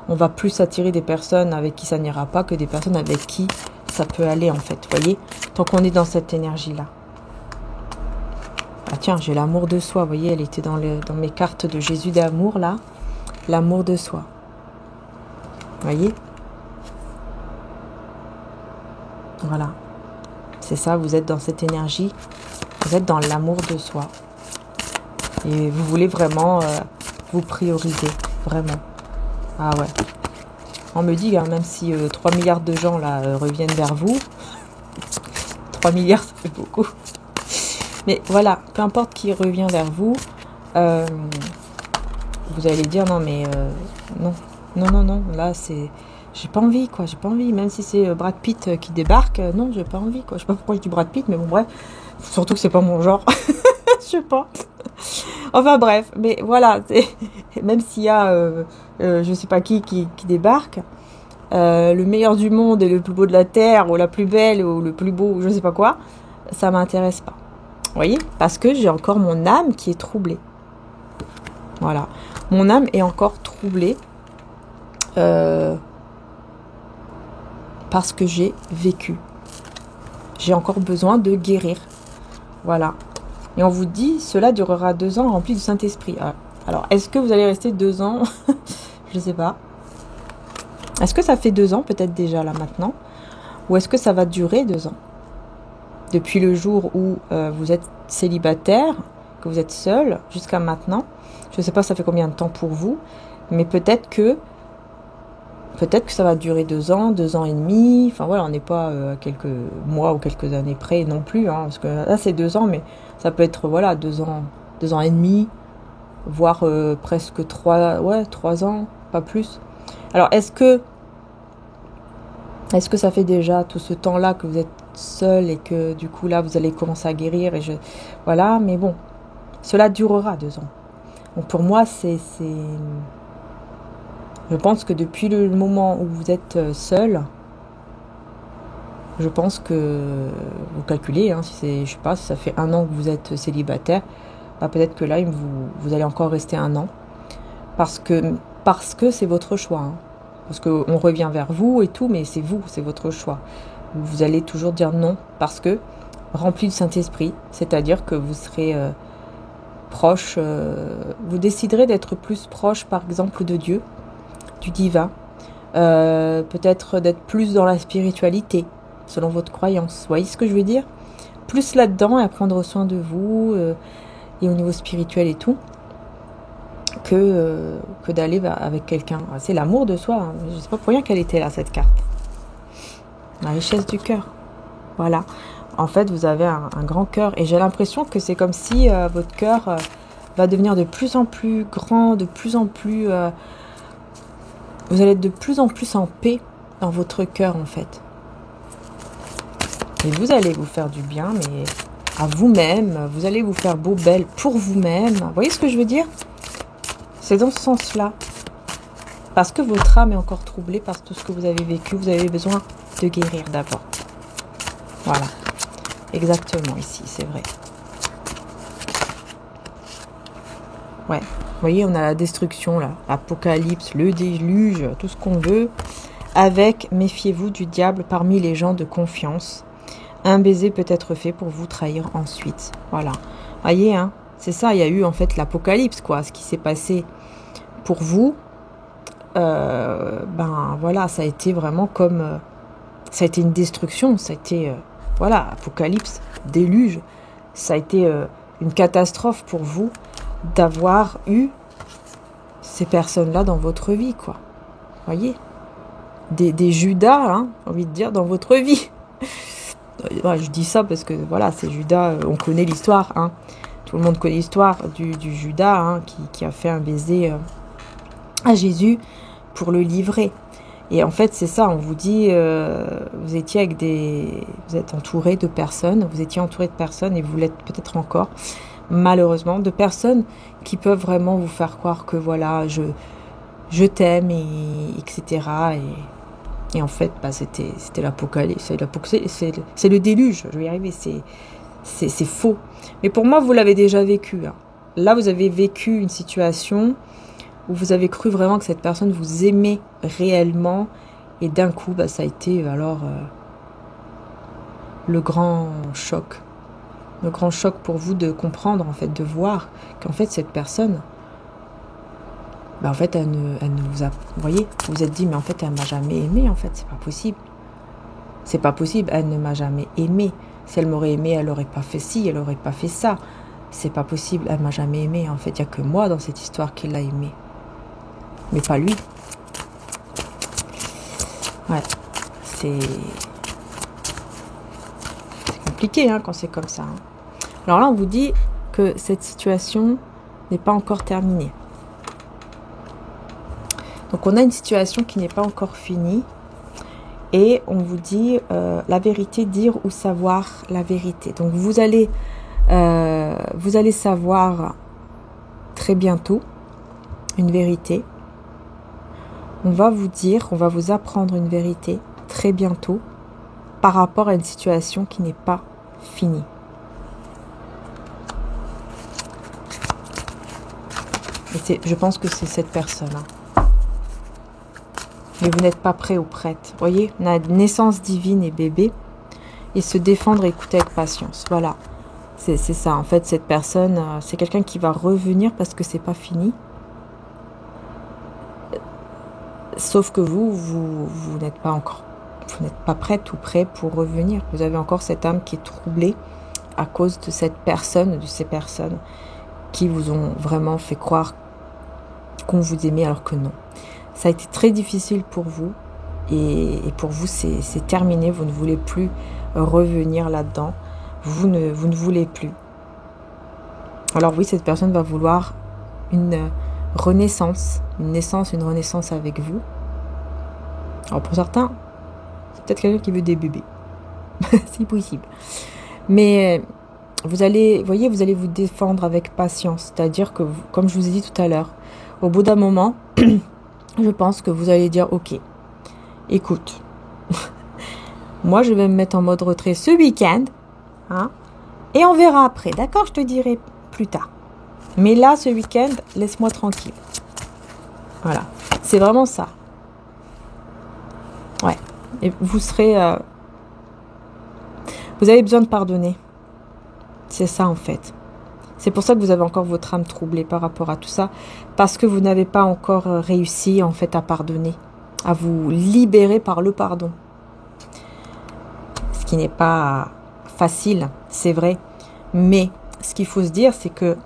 On va plus attirer des personnes avec qui ça n'ira pas que des personnes avec qui ça peut aller en fait, vous voyez, tant qu'on est dans cette énergie-là. Ah tiens, j'ai l'amour de soi, vous voyez, elle était dans mes cartes de Jésus d'amour là, l'amour de soi. Vous voyez? Voilà. C'est ça, vous êtes dans cette énergie, vous êtes dans l'amour de soi. Et vous voulez vraiment vous prioriser, vraiment. Ah ouais. On me dit, hein, même si 3 milliards de gens là reviennent vers vous, 3 milliards ça fait beaucoup. Mais voilà, peu importe qui revient vers vous, Euh, vous allez dire non mais non, non, non, non, là c'est... J'ai pas envie quoi, j'ai pas envie, même si c'est Brad Pitt qui débarque, non j'ai pas envie quoi, je sais pas pourquoi je dis Brad Pitt, mais bon bref, surtout que c'est pas mon genre, je sais pas. Enfin bref, mais voilà, même s'il y a je sais pas qui débarque, le meilleur du monde et le plus beau de la terre, ou la plus belle, ou le plus beau, ou je sais pas quoi, ça m'intéresse pas. Vous voyez? Parce que j'ai encore mon âme qui est troublée. Voilà. Mon âme est encore troublée parce que j'ai vécu. J'ai encore besoin de guérir. Voilà. Et on vous dit, cela durera 2 ans rempli du Saint-Esprit. Alors, est-ce que vous allez rester 2 ans? Je sais pas. Est-ce que ça fait 2 ans peut-être déjà là maintenant? Ou est-ce que ça va durer 2 ans? Depuis le jour où vous êtes célibataire, que vous êtes seul, jusqu'à maintenant. Je ne sais pas ça fait combien de temps pour vous, mais peut-être que ça va durer 2 ans, 2 ans et demi. Enfin voilà, on n'est pas à quelques mois ou quelques années près non plus, hein, parce que là c'est 2 ans, mais ça peut être voilà 2 ans et demi, voire presque 3 ans, pas plus. Alors est-ce que ça fait déjà tout ce temps-là que vous êtes seul et que du coup là vous allez commencer à guérir et voilà, mais bon, cela durera 2 ans. Donc pour moi je pense que depuis le moment où vous êtes seul, je pense que vous calculez, hein, si c'est, je sais pas, si ça fait 1 an que vous êtes célibataire, bah peut-être que là vous allez encore rester 1 an parce que c'est votre choix, hein. Parce qu'on revient vers vous et tout, mais c'est votre choix. Vous allez toujours dire non, parce que rempli du Saint-Esprit, c'est-à-dire que vous serez proche, vous déciderez d'être plus proche, par exemple, de Dieu, du divin, peut-être d'être plus dans la spiritualité, selon votre croyance. Vous voyez ce que je veux dire? Plus là-dedans, et à prendre soin de vous, et au niveau spirituel et tout, que d'aller avec quelqu'un. C'est l'amour de soi, hein. Je ne sais pas pour rien qu'elle était là, cette carte. La richesse du cœur. Voilà. En fait, vous avez un grand cœur. Et j'ai l'impression que c'est comme si votre cœur va devenir de plus en plus grand, de plus en plus... vous allez être de plus en plus en paix dans votre cœur, en fait. Et vous allez vous faire du bien, mais à vous-même. Vous allez vous faire beau, belle pour vous-même. Vous voyez ce que je veux dire? C'est dans ce sens-là. Parce que votre âme est encore troublée par tout ce que vous avez vécu. Vous avez besoin de guérir d'abord. Voilà. Exactement ici, c'est vrai. Ouais. Vous voyez, on a la destruction, là. L'Apocalypse, le déluge, tout ce qu'on veut. Avec, méfiez-vous du diable parmi les gens de confiance. Un baiser peut être fait pour vous trahir ensuite. Voilà. Vous voyez, hein, c'est ça, il y a eu en fait l'Apocalypse, quoi. Ce qui s'est passé pour vous, ben voilà, ça a été vraiment comme... ça a été une destruction, ça a été... voilà, Apocalypse, déluge. Ça a été une catastrophe pour vous d'avoir eu ces personnes-là dans votre vie, quoi. Vous voyez, des Judas, hein, j'ai envie de dire, dans votre vie. Ouais, je dis ça parce que, voilà, c'est Judas, on connaît l'histoire, hein. Tout le monde connaît l'histoire du Judas, hein, qui a fait un baiser à Jésus pour le livrer. Et en fait, c'est ça, on vous dit, vous êtes entouré de personnes, et vous l'êtes peut-être encore, malheureusement, de personnes qui peuvent vraiment vous faire croire que voilà, je t'aime, etc. Et en fait, bah, c'était l'Apocalypse, c'est le déluge, je vais y arriver, c'est faux. Mais pour moi, vous l'avez déjà vécu, hein. Là, vous avez vécu une situation où vous avez cru vraiment que cette personne vous aimait réellement, et d'un coup, bah, ça a été alors le grand choc. Le grand choc pour vous de comprendre, en fait, de voir qu'en fait, cette personne, bah, en fait, elle ne vous a... Vous voyez, vous vous êtes dit, mais en fait, elle m'a jamais aimé, en fait, c'est pas possible. C'est pas possible, elle ne m'a jamais aimé. Si elle m'aurait aimé, elle n'aurait pas fait ci, elle n'aurait pas fait ça. C'est pas possible, elle m'a jamais aimé. En fait, il n'y a que moi dans cette histoire qui l'a aimé. Mais pas lui. Ouais, c'est compliqué, hein, quand c'est comme ça, hein. Alors là, on vous dit que cette situation n'est pas encore terminée. Donc on a une situation qui n'est pas encore finie. Et on vous dit la vérité, dire ou savoir la vérité. Donc vous allez savoir très bientôt une vérité. On va vous dire, on va vous apprendre une vérité très bientôt par rapport à une situation qui n'est pas finie. Et je pense que c'est cette personne. Mais vous n'êtes pas prêt ou prête. Vous voyez, on a naissance divine et bébé. Et se défendre et écouter avec patience. Voilà. C'est ça. En fait, cette personne, c'est quelqu'un qui va revenir parce que c'est pas fini. Sauf que vous n'êtes pas encore, vous n'êtes pas prête ou prêt pour revenir. Vous avez encore cette âme qui est troublée à cause de cette personne, de ces personnes qui vous ont vraiment fait croire qu'on vous aimait alors que non. Ça a été très difficile pour vous et pour vous c'est terminé. Vous ne voulez plus revenir là-dedans. Vous ne voulez plus. Alors oui, cette personne va vouloir une renaissance, une renaissance avec vous. Alors pour certains, c'est peut-être quelqu'un qui veut des bébés. C'est possible. Mais vous allez vous défendre avec patience. C'est-à-dire que, comme je vous ai dit tout à l'heure, au bout d'un moment, je pense que vous allez dire, ok, écoute, moi je vais me mettre en mode retrait ce week-end, hein, et on verra après, d'accord, je te dirai plus tard. Mais là, ce week-end, laisse-moi tranquille. Voilà, c'est vraiment ça. Ouais, et vous serez... vous avez besoin de pardonner. C'est ça en fait. C'est pour ça que vous avez encore votre âme troublée par rapport à tout ça. Parce que vous n'avez pas encore réussi en fait à pardonner. À vous libérer par le pardon. Ce qui n'est pas facile, c'est vrai. Mais ce qu'il faut se dire, c'est que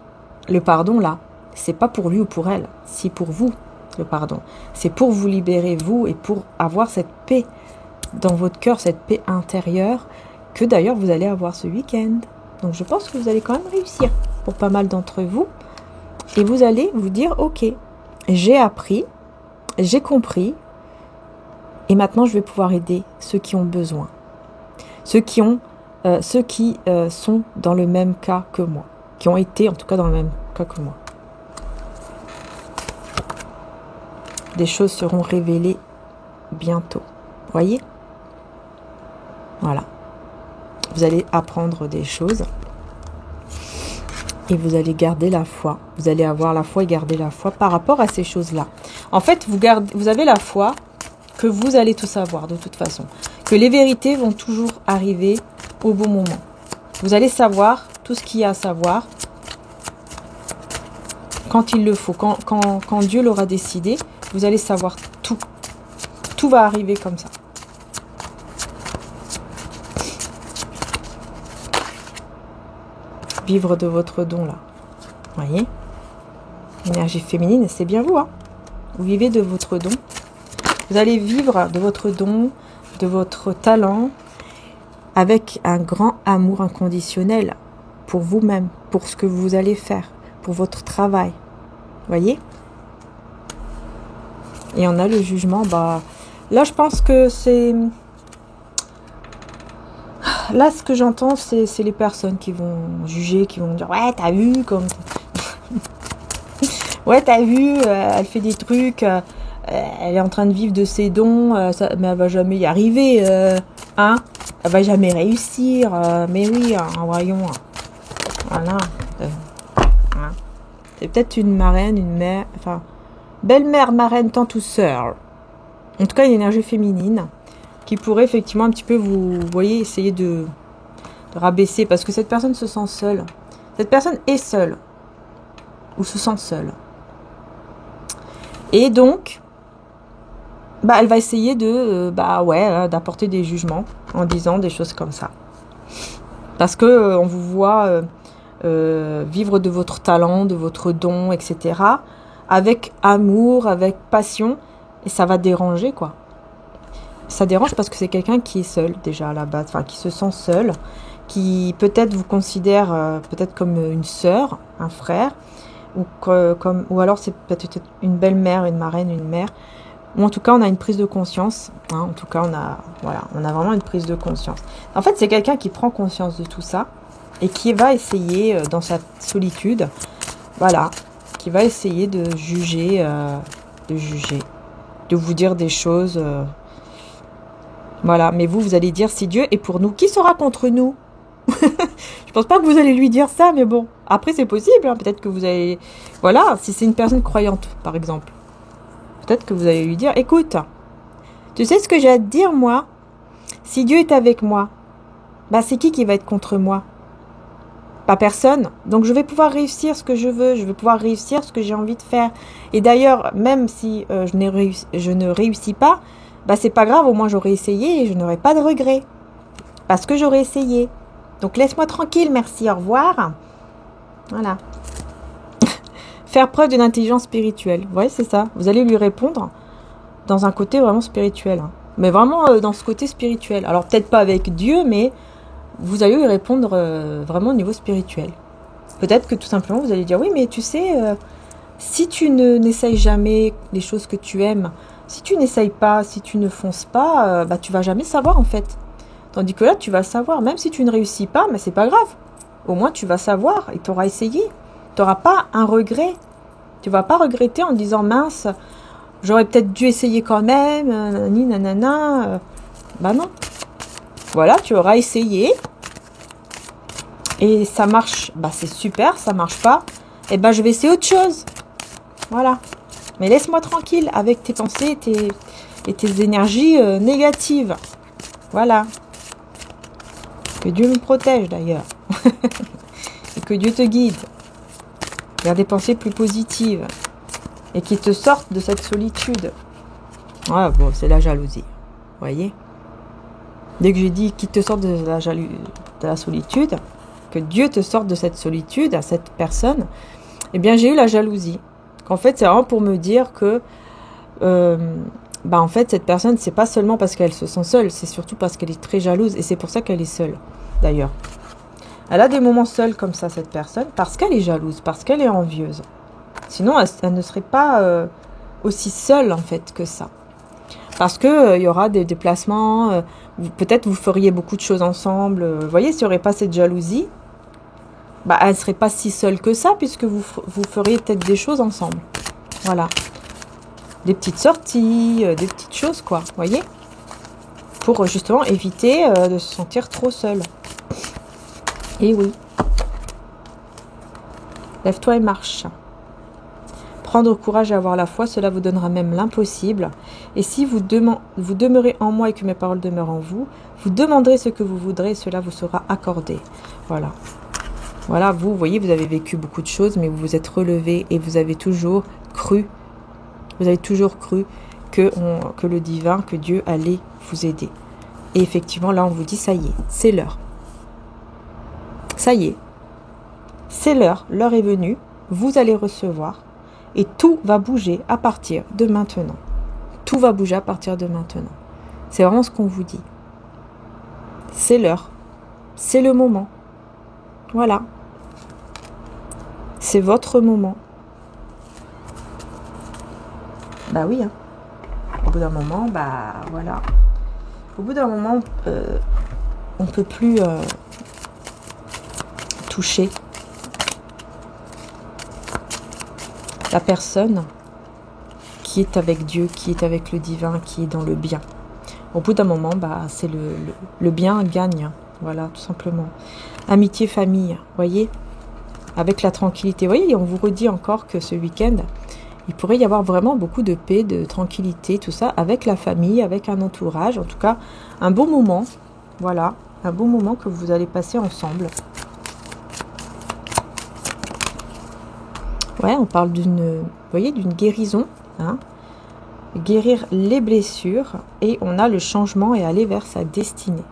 le pardon là, c'est pas pour lui ou pour elle. C'est pour vous, le pardon. C'est pour vous libérer vous et pour avoir cette paix dans votre cœur, cette paix intérieure que d'ailleurs vous allez avoir ce week-end. Donc je pense que vous allez quand même réussir pour pas mal d'entre vous. Et vous allez vous dire, ok, j'ai appris, j'ai compris, et maintenant je vais pouvoir aider ceux qui ont besoin. Ceux qui sont dans le même cas que moi. Qui ont été en tout cas dans le même cas que moi. Des choses seront révélées bientôt. Voyez ? Voilà. Vous allez apprendre des choses et vous allez garder la foi. Vous allez avoir la foi et garder la foi par rapport à ces choses-là. En fait, vous avez la foi que vous allez tout savoir de toute façon. Que les vérités vont toujours arriver au bon moment. Vous allez savoir tout ce qu'il y a à savoir quand il le faut. Quand Dieu l'aura décidé, vous allez savoir tout. Tout va arriver comme ça. Vivre de votre don là. Voyez, énergie féminine, c'est bien vous, hein. Vous vivez de votre don. Vous allez vivre de votre don, de votre talent, avec un grand amour inconditionnel pour vous-même, pour ce que vous allez faire, pour votre travail. Voyez. Et on a le jugement. Bah, là, je pense que c'est... Là, ce que j'entends, c'est les personnes qui vont juger, qui vont dire « Ouais, t'as vu comme... ouais, t'as vu, elle fait des trucs, elle est en train de vivre de ses dons, mais elle va jamais y arriver, hein, elle va jamais réussir, mais oui, hein, voyons. » Voilà. Hein. C'est peut-être une marraine, une mère, enfin, belle-mère, marraine, tante ou sœur. En tout cas, une énergie féminine qui pourrait effectivement un petit peu, vous voyez, essayer de rabaisser, parce que cette personne se sent seule. Cette personne est seule, ou se sent seule. Et donc, bah, elle va essayer de, d'apporter des jugements en disant des choses comme ça. Parce que on vous voit vivre de votre talent, de votre don, etc. avec amour, avec passion, et ça va déranger, quoi. Ça dérange parce que c'est quelqu'un qui est seul déjà à la base, enfin qui se sent seul, qui peut-être vous considère peut-être comme une sœur, un frère, ou alors c'est peut-être une belle-mère, une marraine, une mère. Ou en tout cas, on a une prise de conscience. Hein, en tout cas, on a vraiment une prise de conscience. En fait, c'est quelqu'un qui prend conscience de tout ça et qui va essayer, dans sa solitude, voilà, qui va essayer de juger, de vous dire des choses. Voilà, mais vous allez dire, si Dieu est pour nous, qui sera contre nous? Je pense pas que vous allez lui dire ça, mais bon. Après, c'est possible, hein, peut-être que vous allez... Voilà, si c'est une personne croyante, par exemple. Peut-être que vous allez lui dire, écoute, tu sais ce que j'ai à te dire, moi? Si Dieu est avec moi, bah c'est qui va être contre moi? Pas personne. Donc je vais pouvoir réussir ce que je veux, je vais pouvoir réussir ce que j'ai envie de faire. Et d'ailleurs, même si je ne réussis pas, bah c'est pas grave, au moins j'aurai essayé et je n'aurai pas de regrets. Parce que j'aurai essayé. Donc laisse-moi tranquille, merci, au revoir. Voilà. Faire preuve d'une intelligence spirituelle. Vous voyez, c'est ça. Vous allez lui répondre dans un côté vraiment spirituel. Hein. Mais vraiment dans ce côté spirituel. Alors peut-être pas avec Dieu, mais vous allez lui répondre vraiment au niveau spirituel. Peut-être que tout simplement vous allez dire, oui, mais tu sais, si tu n'essayes jamais les choses que tu aimes, si tu n'essayes pas, si tu ne fonces pas, bah tu vas jamais savoir en fait. Tandis que là, tu vas savoir, même si tu ne réussis pas, mais c'est pas grave. Au moins, tu vas savoir et tu auras essayé. Tu n'auras pas un regret. Tu vas pas regretter en disant, mince, j'aurais peut-être dû essayer quand même, nanani, nanana. Bah non. Voilà, tu auras essayé. Et ça marche, bah c'est super, ça marche pas. Et ben je vais essayer autre chose. Voilà. Mais laisse-moi tranquille avec tes pensées et tes énergies négatives. Voilà. Que Dieu me protège d'ailleurs. Et que Dieu te guide vers des pensées plus positives. Et qui te sortent de cette solitude. Ouais, bon, c'est la jalousie. Vous voyez? Dès que j'ai dit qu'il te sorte de la solitude, que Dieu te sorte de cette solitude, à cette personne, eh bien j'ai eu la jalousie. Qu'en fait, c'est vraiment pour me dire que en fait, cette personne, c'est pas seulement parce qu'elle se sent seule, c'est surtout parce qu'elle est très jalouse. Et c'est pour ça qu'elle est seule, d'ailleurs. Elle a des moments seuls comme ça, cette personne, parce qu'elle est jalouse, parce qu'elle est envieuse. Sinon, elle ne serait pas aussi seule, en fait, que ça. Parce que y aura des déplacements, peut-être vous feriez beaucoup de choses ensemble. Vous voyez, s'il n'y aurait pas cette jalousie, bah, elle ne serait pas si seule que ça, puisque vous feriez peut-être des choses ensemble. Voilà. Des petites sorties, des petites choses, quoi. Vous voyez? Pour justement éviter de se sentir trop seule. Et oui. Lève-toi et marche. Prendre courage et avoir la foi, cela vous donnera même l'impossible. Et si vous demeurez en moi et que mes paroles demeurent en vous, vous demanderez ce que vous voudrez et cela vous sera accordé. Voilà. Voilà, vous voyez, vous avez vécu beaucoup de choses, mais vous vous êtes relevé et vous avez toujours cru. Vous avez toujours cru que le divin, que Dieu allait vous aider. Et effectivement, là, on vous dit, ça y est, c'est l'heure. Ça y est, c'est l'heure est venue, vous allez recevoir. Et tout va bouger à partir de maintenant. Tout va bouger à partir de maintenant. C'est vraiment ce qu'on vous dit. C'est l'heure. C'est le moment. Voilà. C'est votre moment. Bah oui. Hein. Au bout d'un moment, bah voilà. Au bout d'un moment, on ne peut plus toucher la personne qui est avec Dieu, qui est avec le divin, qui est dans le bien. Au bout d'un moment, bah, c'est le bien gagne. Voilà, tout simplement. Amitié, famille, voyez, avec la tranquillité. Vous voyez, on vous redit encore que ce week-end, il pourrait y avoir vraiment beaucoup de paix, de tranquillité, tout ça, avec la famille, avec un entourage. En tout cas, un bon moment. Voilà, un bon moment que vous allez passer ensemble. Ouais, on parle d'une guérison, hein, guérir les blessures, et on a le changement et aller vers sa destinée.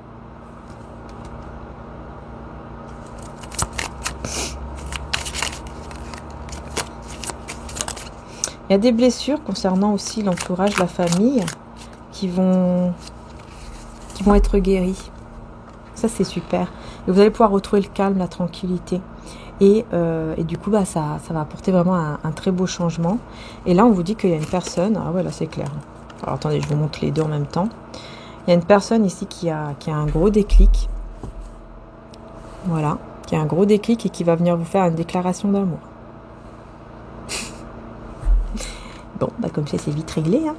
Il y a des blessures concernant aussi l'entourage, la famille, qui vont être guéries. Ça, c'est super. Et vous allez pouvoir retrouver le calme, la tranquillité. Et du coup, bah, ça va apporter vraiment un très beau changement. Et là, on vous dit qu'il y a une personne, ah ouais, là c'est clair. Alors attendez, je vous montre les deux en même temps. Il y a une personne ici qui a un gros déclic. Voilà, qui a un gros déclic et qui va venir vous faire une déclaration d'amour. Bon, bah comme ça, c'est vite réglé, hein.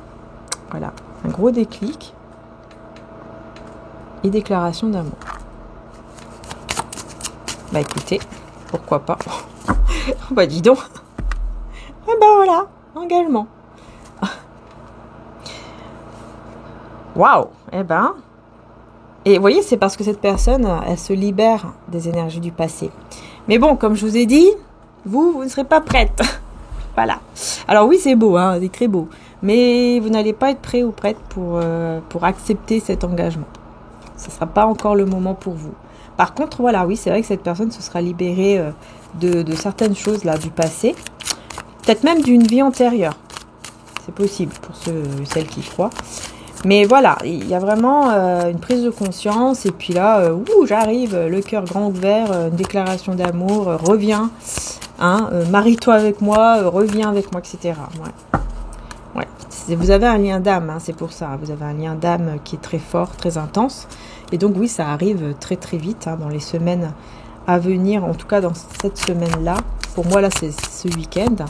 Voilà, un gros déclic et déclaration d'amour. Bah écoutez, pourquoi pas. Bah dis donc. Ah bah voilà, engagement. Waouh. Eh ben. Et vous voyez, c'est parce que cette personne, elle se libère des énergies du passé. Mais bon, comme je vous ai dit, vous ne serez pas prête. Voilà. Alors oui, c'est beau, hein, c'est très beau. Mais vous n'allez pas être prêt ou prête pour accepter cet engagement. Ce ne sera pas encore le moment pour vous. Par contre, voilà, oui, c'est vrai que cette personne se sera libérée de certaines choses là du passé. Peut-être même d'une vie antérieure. C'est possible pour celles qui croient. Mais voilà, il y a vraiment une prise de conscience. Et puis là, j'arrive, le cœur grand ouvert, une déclaration d'amour, reviens, hein, marie-toi avec moi, reviens avec moi, etc. Ouais. Ouais. Vous avez un lien d'âme, hein, c'est pour ça. Vous avez un lien d'âme qui est très fort, très intense. Et donc oui, ça arrive très très vite, hein, dans les semaines à venir, en tout cas dans cette semaine-là. Pour moi, là, c'est ce week-end.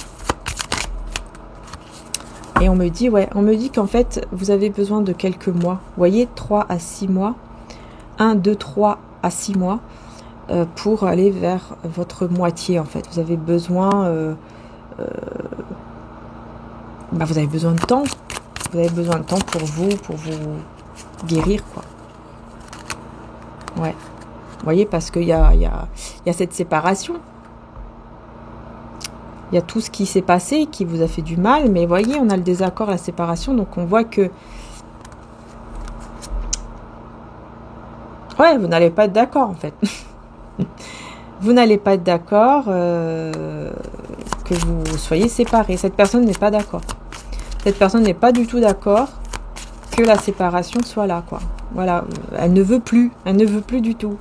Et on me dit qu'en fait, vous avez besoin de quelques mois. Vous voyez, 3 à 6 mois. 1, 2, 3 à 6 mois pour aller vers votre moitié, en fait. Vous avez besoin... vous avez besoin de temps. Vous avez besoin de temps pour vous guérir, quoi. Ouais. Vous voyez, parce qu'il y a cette séparation. Il y a tout ce qui s'est passé, qui vous a fait du mal. Mais voyez, on a le désaccord, la séparation. Donc, on voit que... Ouais, vous n'allez pas être d'accord, en fait. Vous n'allez pas être d'accord que vous soyez séparés. Cette personne n'est pas d'accord. Cette personne n'est pas du tout d'accord que la séparation soit là, quoi. Voilà, elle ne veut plus. Elle ne veut plus du tout.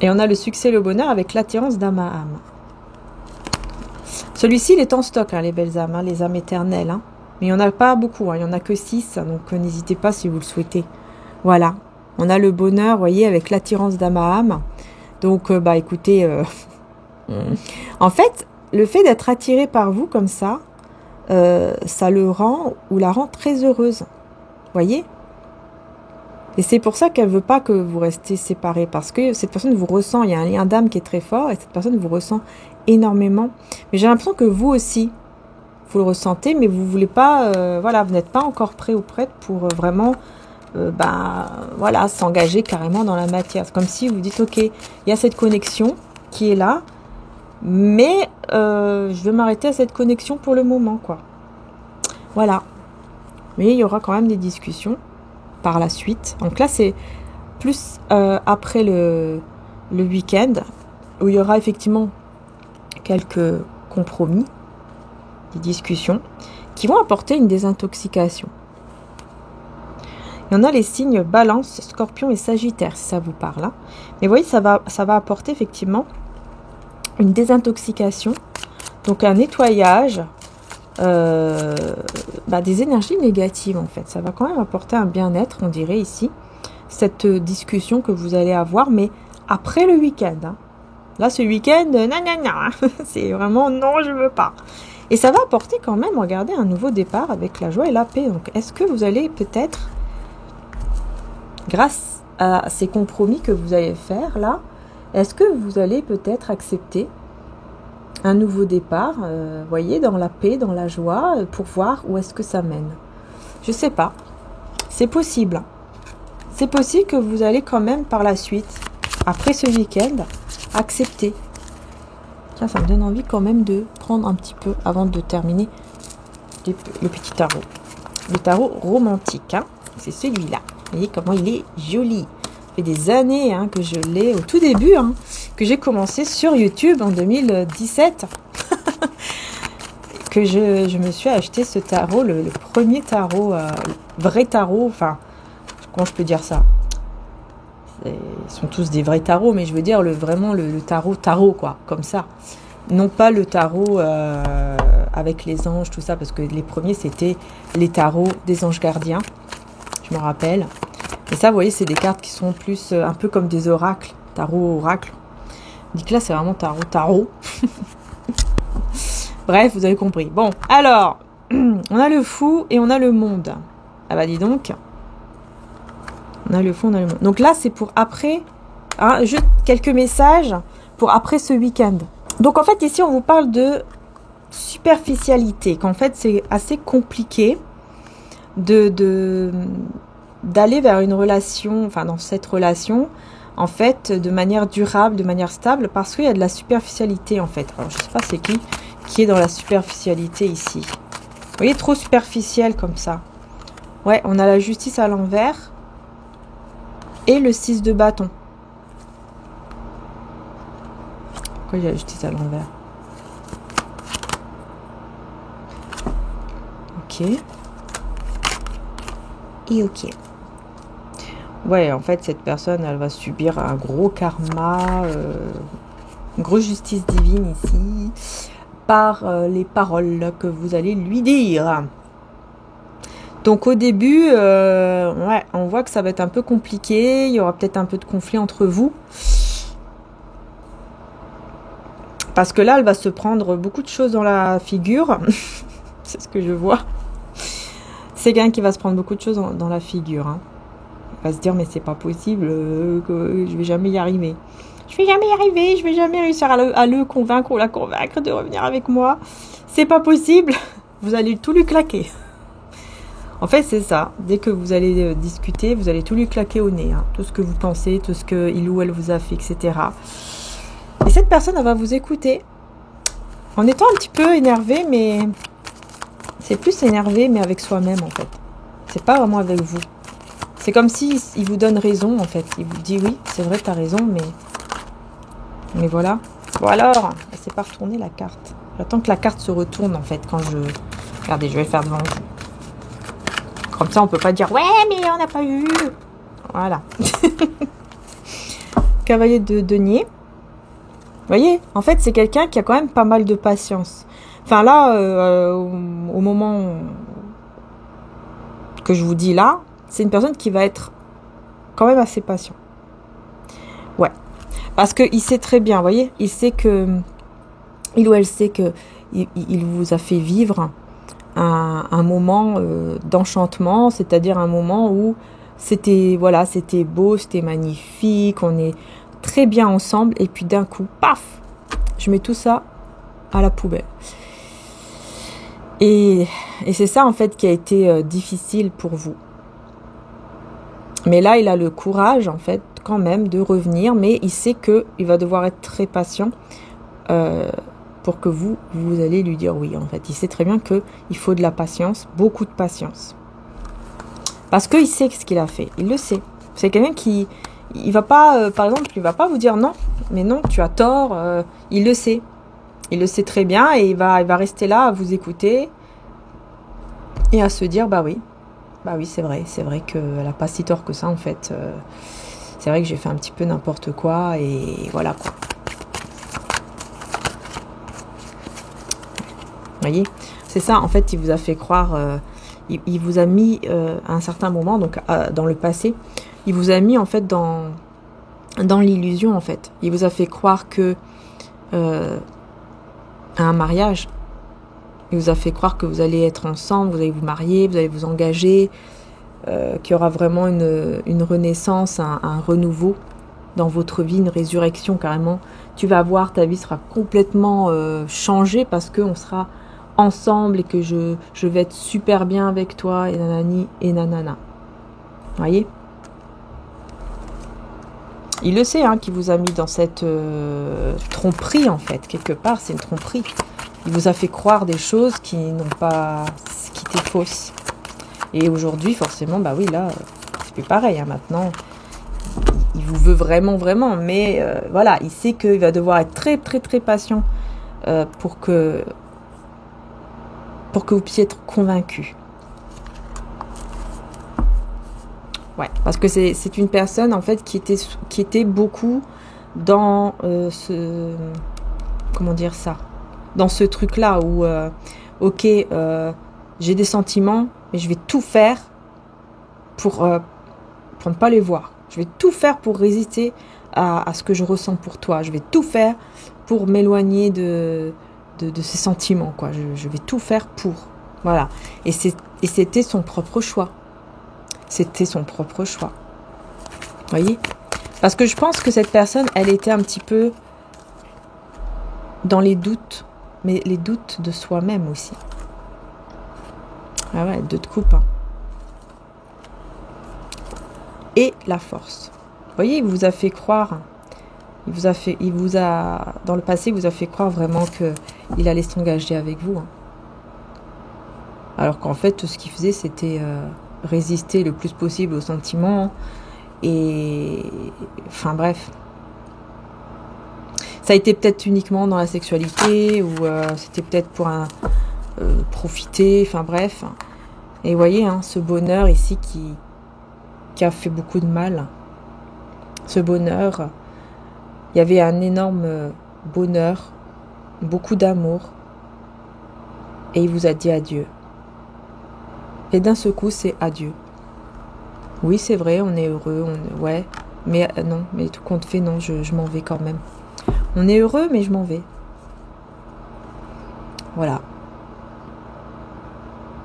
Et on a le succès et le bonheur avec l'attirance d'âme à âme. Celui-ci, il est en stock, hein, les belles âmes, hein, les âmes éternelles. Hein. Mais il n'y en a pas beaucoup, hein, il n'y en a que 6. Donc n'hésitez pas si vous le souhaitez. Voilà, on a le bonheur, vous voyez, avec l'attirance d'âme à âme. Donc, écoutez, en fait, le fait d'être attiré par vous comme ça, ça le rend ou la rend très heureuse. Vous voyez ? Et c'est pour ça qu'elle ne veut pas que vous restiez séparés. Parce que cette personne vous ressent, il y a un lien d'âme qui est très fort et cette personne vous ressent énormément. Mais j'ai l'impression que vous aussi, vous le ressentez, mais vous ne voulez pas, vous n'êtes pas encore prêt ou prête pour vraiment, s'engager carrément dans la matière. C'est comme si vous dites, ok, il y a cette connexion qui est là, mais je vais m'arrêter à cette connexion pour le moment, quoi. Voilà. Mais il y aura quand même des discussions par la suite. Donc là, c'est plus après le week-end, où il y aura effectivement quelques compromis, des discussions, qui vont apporter une désintoxication. Il y en a les signes Balance, Scorpion et Sagittaire, si ça vous parle. Hein. Mais vous voyez, ça va apporter effectivement une désintoxication, donc un nettoyage des énergies négatives, en fait. Ça va quand même apporter un bien-être, on dirait ici, cette discussion que vous allez avoir, mais après le week-end. Hein. Là, ce week-end, c'est vraiment non, je veux pas. Et ça va apporter quand même, regardez, un nouveau départ avec la joie et la paix. Donc, est-ce que vous allez peut-être, grâce à ces compromis que vous allez faire là, est-ce que vous allez peut-être accepter un nouveau départ, voyez, dans la paix, dans la joie, pour voir où est-ce que ça mène. Je sais pas. C'est possible. C'est possible que vous allez quand même par la suite, après ce week-end, accepter. Tiens, ça me donne envie quand même de prendre un petit peu, avant de terminer, le petit tarot. Le tarot romantique, hein. C'est celui-là. Vous voyez comment il est joli. Ça fait des années que je l'ai, au tout début, que j'ai commencé sur YouTube en 2017. Que je me suis acheté ce tarot, le premier tarot, vrai tarot, enfin, comment je peux dire ça? Ils sont tous des vrais tarots, mais je veux dire vraiment le tarot, quoi, comme ça. Non pas le tarot avec les anges, tout ça, parce que les premiers, c'était les tarots des anges gardiens, je me rappelle. Et ça, vous voyez, c'est des cartes qui sont plus un peu comme des oracles, tarot, oracle. Donc là, c'est vraiment tarot. Bref, vous avez compris. Bon, alors, on a le fou et on a le monde. Ah bah dis donc. On a le fou, on a le monde. Donc là, c'est pour après, hein, juste quelques messages pour après ce week-end. Donc en fait, ici, on vous parle de superficialité, qu'en fait, c'est assez compliqué d'aller vers une relation, enfin dans cette relation, en fait, de manière durable, de manière stable, parce qu'il y a de la superficialité, en fait. Alors, je sais pas c'est qui est dans la superficialité ici. Vous voyez, trop superficiel comme ça. Ouais, on a la justice à l'envers et le 6 de bâton. Pourquoi il y a la justice à l'envers? Ok. Et ok. Ouais, en fait, cette personne, elle va subir un gros karma, une grosse justice divine ici, par les paroles que vous allez lui dire. Donc au début, ouais, on voit que ça va être un peu compliqué, il y aura peut-être un peu de conflit entre vous. Parce que là, elle va se prendre beaucoup de choses dans la figure. C'est ce que je vois. C'est quelqu'un qui va se prendre beaucoup de choses dans la figure. Hein. Il va se dire, mais c'est pas possible, que je vais jamais y arriver. Je vais jamais y arriver, je vais jamais réussir à le convaincre ou la convaincre de revenir avec moi. C'est pas possible. Vous allez tout lui claquer. En fait, c'est ça. Dès que vous allez discuter, vous allez tout lui claquer au nez. Hein. Tout ce que vous pensez, tout ce qu'il ou elle vous a fait, etc. Et cette personne, elle va vous écouter. En étant un petit peu énervé, mais... C'est plus énervé, mais avec soi-même, en fait. C'est pas vraiment avec vous. C'est comme si il vous donne raison, en fait. Il vous dit, oui, c'est vrai, t'as raison, mais voilà. Bon alors, c'est pas retourner la carte. J'attends que la carte se retourne, en fait, quand je... Regardez, je vais le faire devant vous. Comme ça, on peut pas dire, ouais, mais on n'a pas eu. Voilà. Cavalier de denier. Vous voyez, en fait, c'est quelqu'un qui a quand même pas mal de patience. Enfin là, au moment que je vous dis là, c'est une personne qui va être quand même assez patient. Ouais. Parce qu'il sait très bien, vous voyez, il sait que... Il ou elle sait que il vous a fait vivre un moment d'enchantement, c'est-à-dire un moment où c'était voilà, c'était beau, c'était magnifique, on est très bien ensemble, et puis d'un coup, paf, je mets tout ça à la poubelle. Et c'est ça en fait qui a été difficile pour vous. Mais là, il a le courage en fait quand même de revenir, mais il sait qu'il va devoir être très patient pour que vous allez lui dire oui. En fait, il sait très bien qu'il faut de la patience, beaucoup de patience. Parce qu'il sait ce qu'il a fait, il le sait. C'est quelqu'un qui, il va pas, par exemple, il va pas vous dire non, mais non, tu as tort, il le sait. Il le sait très bien et il va rester là à vous écouter et à se dire bah oui, c'est vrai qu'elle a pas si tort que ça en fait. C'est vrai que j'ai fait un petit peu n'importe quoi et voilà quoi. Vous voyez, c'est ça en fait, il vous a fait croire, il vous a mis à un certain moment, donc dans le passé, il vous a mis en fait dans l'illusion en fait. Il vous a fait croire que à un mariage. Il vous a fait croire que vous allez être ensemble, vous allez vous marier, vous allez vous engager, qu'il y aura vraiment une renaissance, un renouveau dans votre vie, une résurrection carrément. Tu vas voir, ta vie sera complètement changée parce qu'on sera ensemble et que je vais être super bien avec toi et nanani et nanana. Vous voyez ? Il le sait, hein, qu'il vous a mis dans cette tromperie, en fait. Quelque part, c'est une tromperie. Il vous a fait croire des choses qui étaient fausses. Et aujourd'hui, forcément, bah oui, là, c'est plus pareil. Hein, maintenant, il vous veut vraiment, vraiment. Mais voilà, il sait qu'il va devoir être très, très, très patient pour que vous puissiez être convaincu. Ouais, parce que c'est une personne en fait qui était beaucoup dans comment dire ça, dans ce truc-là où ok, j'ai des sentiments, mais je vais tout faire pour ne pas les voir. Je vais tout faire pour résister à ce que je ressens pour toi. Je vais tout faire pour m'éloigner de ces sentiments, quoi. Je vais tout faire pour. Voilà. Et c'était son propre choix. C'était son propre choix. Voyez ? Parce que je pense que cette personne, elle était un petit peu dans les doutes, mais les doutes de soi-même aussi. Ah ouais, 2 de coupe. Hein. Et la force. Vous voyez, il vous a fait croire, dans le passé, il vous a fait croire vraiment qu'il allait s'engager avec vous. Hein. Alors qu'en fait, tout ce qu'il faisait, c'était résister le plus possible aux sentiments. Et enfin bref. Ça a été peut-être uniquement dans la sexualité, ou c'était peut-être pour profiter, enfin bref. Et vous voyez, hein, ce bonheur ici qui a fait beaucoup de mal. Ce bonheur, il y avait un énorme bonheur, beaucoup d'amour, et il vous a dit adieu. Et d'un seul coup, c'est adieu. Oui, c'est vrai, on est heureux, ouais, mais non, mais tout compte fait, non, je m'en vais quand même. On est heureux, mais je m'en vais. Voilà.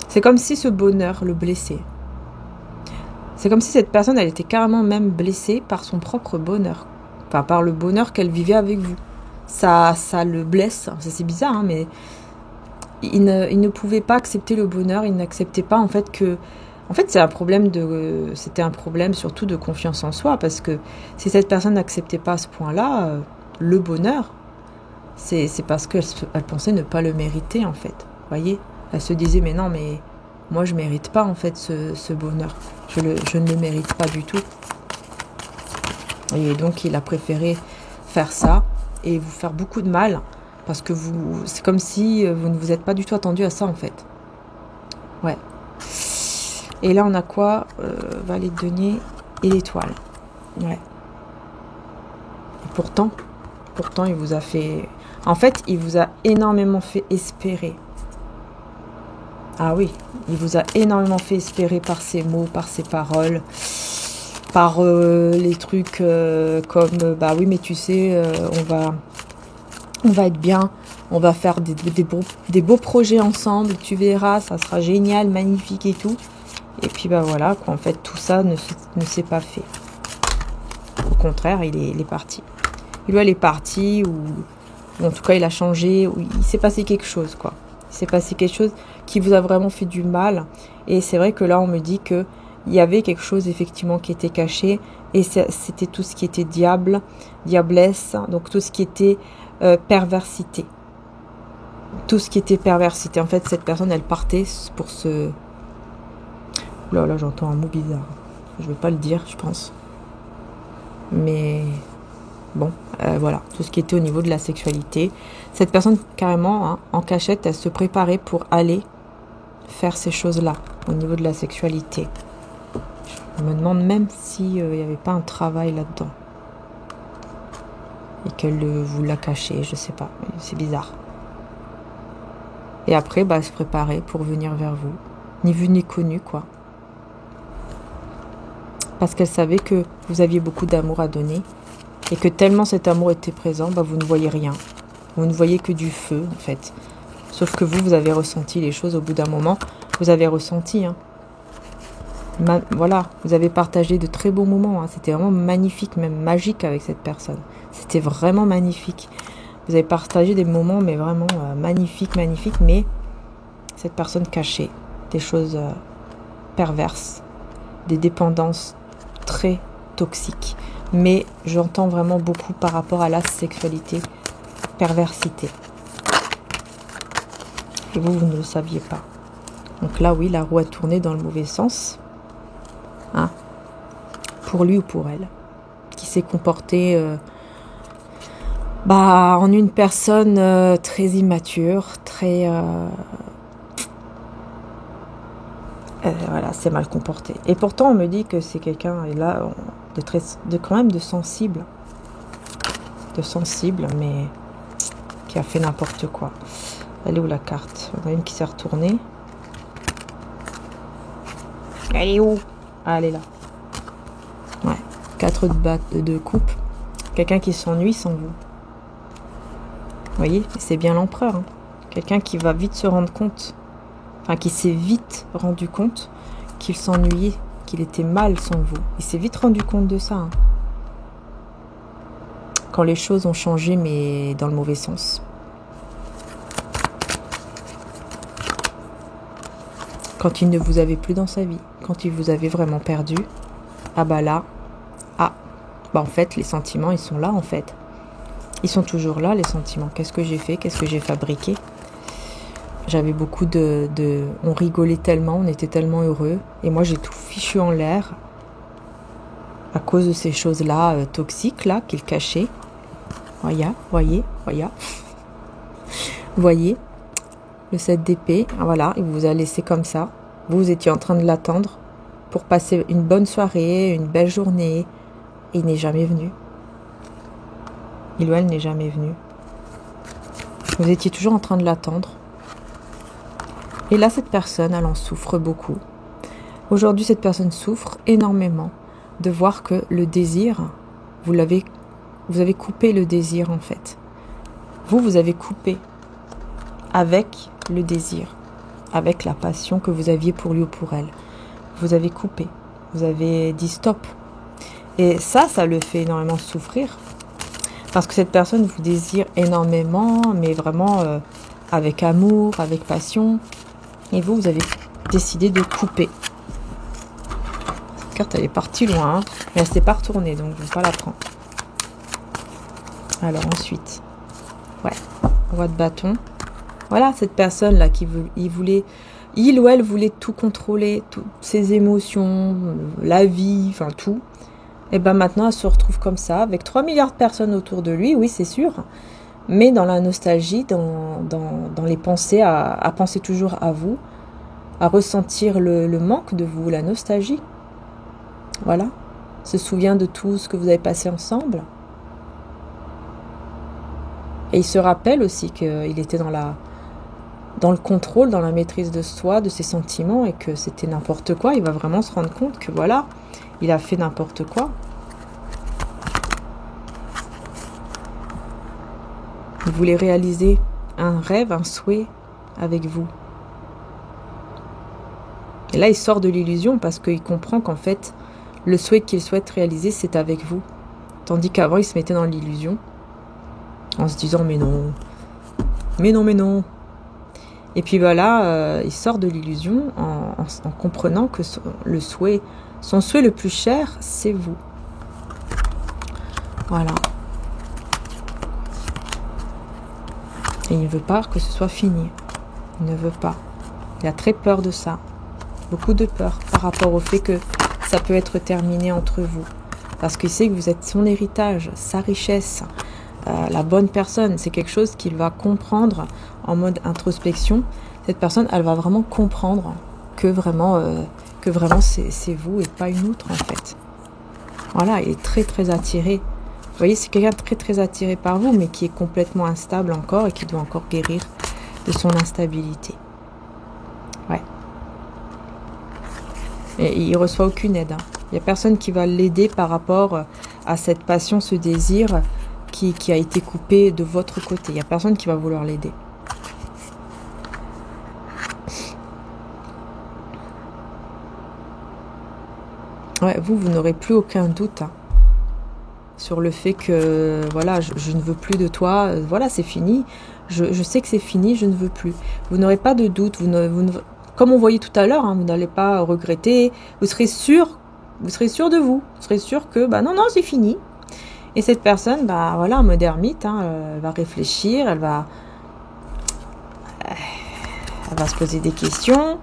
C'est comme si ce bonheur le blessait. C'est comme si cette personne, elle était carrément même blessée par son propre bonheur. Enfin, par le bonheur qu'elle vivait avec vous. Ça le blesse. C'est bizarre, hein, mais il ne pouvait pas accepter le bonheur. Il n'acceptait pas, en fait, que... En fait, c'était un problème surtout de confiance en soi. Parce que si cette personne n'acceptait pas à ce point-là, le bonheur, c'est parce qu'elle pensait ne pas le mériter, en fait. Vous voyez ? Elle se disait, mais non, mais... Moi, je ne mérite pas, en fait, ce bonheur. Je ne le mérite pas du tout. Et donc, il a préféré faire ça et vous faire beaucoup de mal. Parce que c'est comme si vous ne vous êtes pas du tout attendu à ça, en fait. Ouais. Et là, on a quoi ? Valet de denier et l'étoile. Ouais. Et pourtant, il vous a fait... En fait, il vous a énormément fait espérer. Ah oui, il vous a énormément fait espérer par ses mots, par ses paroles, par les trucs comme bah oui, mais tu sais, on va être bien, on va faire des beaux projets ensemble, tu verras, ça sera génial, magnifique et tout. Et puis bah voilà, quoi, en fait, tout ça ne s'est pas fait. Au contraire, il est parti. Lui, elle est partie, ou en tout cas, il a changé, ou il s'est passé quelque chose, quoi. Il s'est passé quelque chose qui vous a vraiment fait du mal. Et c'est vrai que là, on me dit qu'il y avait quelque chose, effectivement, qui était caché. Et c'était tout ce qui était diable, diablesse, donc tout ce qui était perversité. Tout ce qui était perversité. En fait, cette personne, elle partait pour ce... Là, j'entends un mot bizarre. Je ne vais pas le dire, je pense. Mais... Bon, voilà, tout ce qui était au niveau de la sexualité. Cette personne, carrément, hein, en cachette, elle se préparait pour aller faire ces choses-là, au niveau de la sexualité. Je me demande même s'il n'y avait pas un travail là-dedans. Et qu'elle vous l'a caché, je sais pas, c'est bizarre. Et après, bah, elle se préparait pour venir vers vous. Ni vu ni connu, quoi. Parce qu'elle savait que vous aviez beaucoup d'amour à donner. Et que tellement cet amour était présent, bah, vous ne voyez rien. Vous ne voyez que du feu, en fait. Sauf que vous avez ressenti les choses au bout d'un moment. Vous avez ressenti, hein. Voilà, vous avez partagé de très beaux moments. Hein. C'était vraiment magnifique, même magique avec cette personne. C'était vraiment magnifique. Vous avez partagé des moments, mais vraiment magnifiques, magnifiques. Mais cette personne cachait des choses perverses, des dépendances très toxiques. Mais j'entends vraiment beaucoup par rapport à la sexualité, perversité. Et vous ne le saviez pas. Donc là, oui, la roue a tourné dans le mauvais sens. Hein, pour lui ou pour elle. Qui s'est comporté en une personne très immature, très... Voilà, c'est mal comporté. Et pourtant, on me dit que c'est quelqu'un, et là, quand même de sensible. De sensible, mais qui a fait n'importe quoi. Elle est où la carte? Il y en a une qui s'est retournée. Elle est où? Ah, elle est là. Ouais, 4 de coupe. Quelqu'un qui s'ennuie sans vous. Vous voyez, c'est bien l'empereur. Hein. Quelqu'un qui va vite se rendre compte, enfin qui s'est vite rendu compte qu'il s'ennuyait, qu'il était mal sans vous. Il s'est vite rendu compte de ça. Hein. Quand les choses ont changé, mais dans le mauvais sens. Quand il ne vous avait plus dans sa vie, quand il vous avait vraiment perdu, ah bah là, en fait, les sentiments, ils sont là en fait. Ils sont toujours là, les sentiments. Qu'est-ce que j'ai fait? Qu'est-ce que j'ai fabriqué? J'avais beaucoup on rigolait tellement, on était tellement heureux. Et moi, j'ai tout fichu en l'air à cause de ces choses-là toxiques, là, qu'il cachait. Voyez. Voyez, le 7 d'épée, voilà, il vous a laissé comme ça. Vous étiez en train de l'attendre pour passer une bonne soirée, une belle journée. Et il n'est jamais venu. Il ou elle n'est jamais venu. Vous étiez toujours en train de l'attendre. Et là, cette personne, elle en souffre beaucoup. Aujourd'hui, cette personne souffre énormément de voir que le désir, vous avez coupé le désir en fait. Vous avez coupé avec le désir, avec la passion que vous aviez pour lui ou pour elle. Vous avez coupé. Vous avez dit stop. Et ça le fait énormément souffrir. Parce que cette personne vous désire énormément, mais vraiment avec amour, avec passion. Et vous avez décidé de couper. Cette carte, elle est partie loin. Hein, mais elle ne s'est pas retournée, donc je ne vais pas la prendre. Alors ensuite, roi de bâton. Voilà, cette personne-là il ou elle voulait tout contrôler, toutes ses émotions, la vie, enfin tout. Et bien maintenant, elle se retrouve comme ça, avec 3 milliards de personnes autour de lui, oui, c'est sûr, mais dans la nostalgie, dans les pensées, à penser toujours à vous, à ressentir le manque de vous, la nostalgie. Voilà, se souvient de tout ce que vous avez passé ensemble. Et il se rappelle aussi qu'il était dans le contrôle, dans la maîtrise de soi, de ses sentiments, et que c'était n'importe quoi. Il va vraiment se rendre compte que voilà, il a fait n'importe quoi. Il voulait réaliser un rêve, un souhait avec vous. Et là, il sort de l'illusion parce qu'il comprend qu'en fait, le souhait qu'il souhaite réaliser, c'est avec vous. Tandis qu'avant, il se mettait dans l'illusion en se disant mais non. Et puis voilà, il sort de l'illusion en comprenant que son souhait le plus cher, c'est vous. Voilà. Et il ne veut pas que ce soit fini. Il ne veut pas. Il a très peur de ça. Beaucoup de peur par rapport au fait que ça peut être terminé entre vous. Parce qu'il sait que vous êtes son héritage, sa richesse, la bonne personne. C'est quelque chose qu'il va comprendre en mode introspection. Cette personne, elle va vraiment comprendre que vraiment c'est vous et pas une autre en fait. Voilà, il est très très attiré. Vous voyez, c'est quelqu'un de très très attiré par vous, mais qui est complètement instable encore et qui doit encore guérir de son instabilité. Ouais. Et il reçoit aucune aide. Hein. Il n'y a personne qui va l'aider par rapport à cette passion, ce désir qui a été coupé de votre côté. Il n'y a personne qui va vouloir l'aider. Ouais, vous n'aurez plus aucun doute hein, sur le fait que voilà, je ne veux plus de toi, voilà, c'est fini. Je sais que c'est fini, je ne veux plus. Vous n'aurez pas de doute, comme on voyait tout à l'heure, hein, vous n'allez pas regretter, vous serez sûr de vous. Vous serez sûr que non, c'est fini. Et cette personne, voilà, en mode ermite, hein, elle va réfléchir, elle va se poser des questions.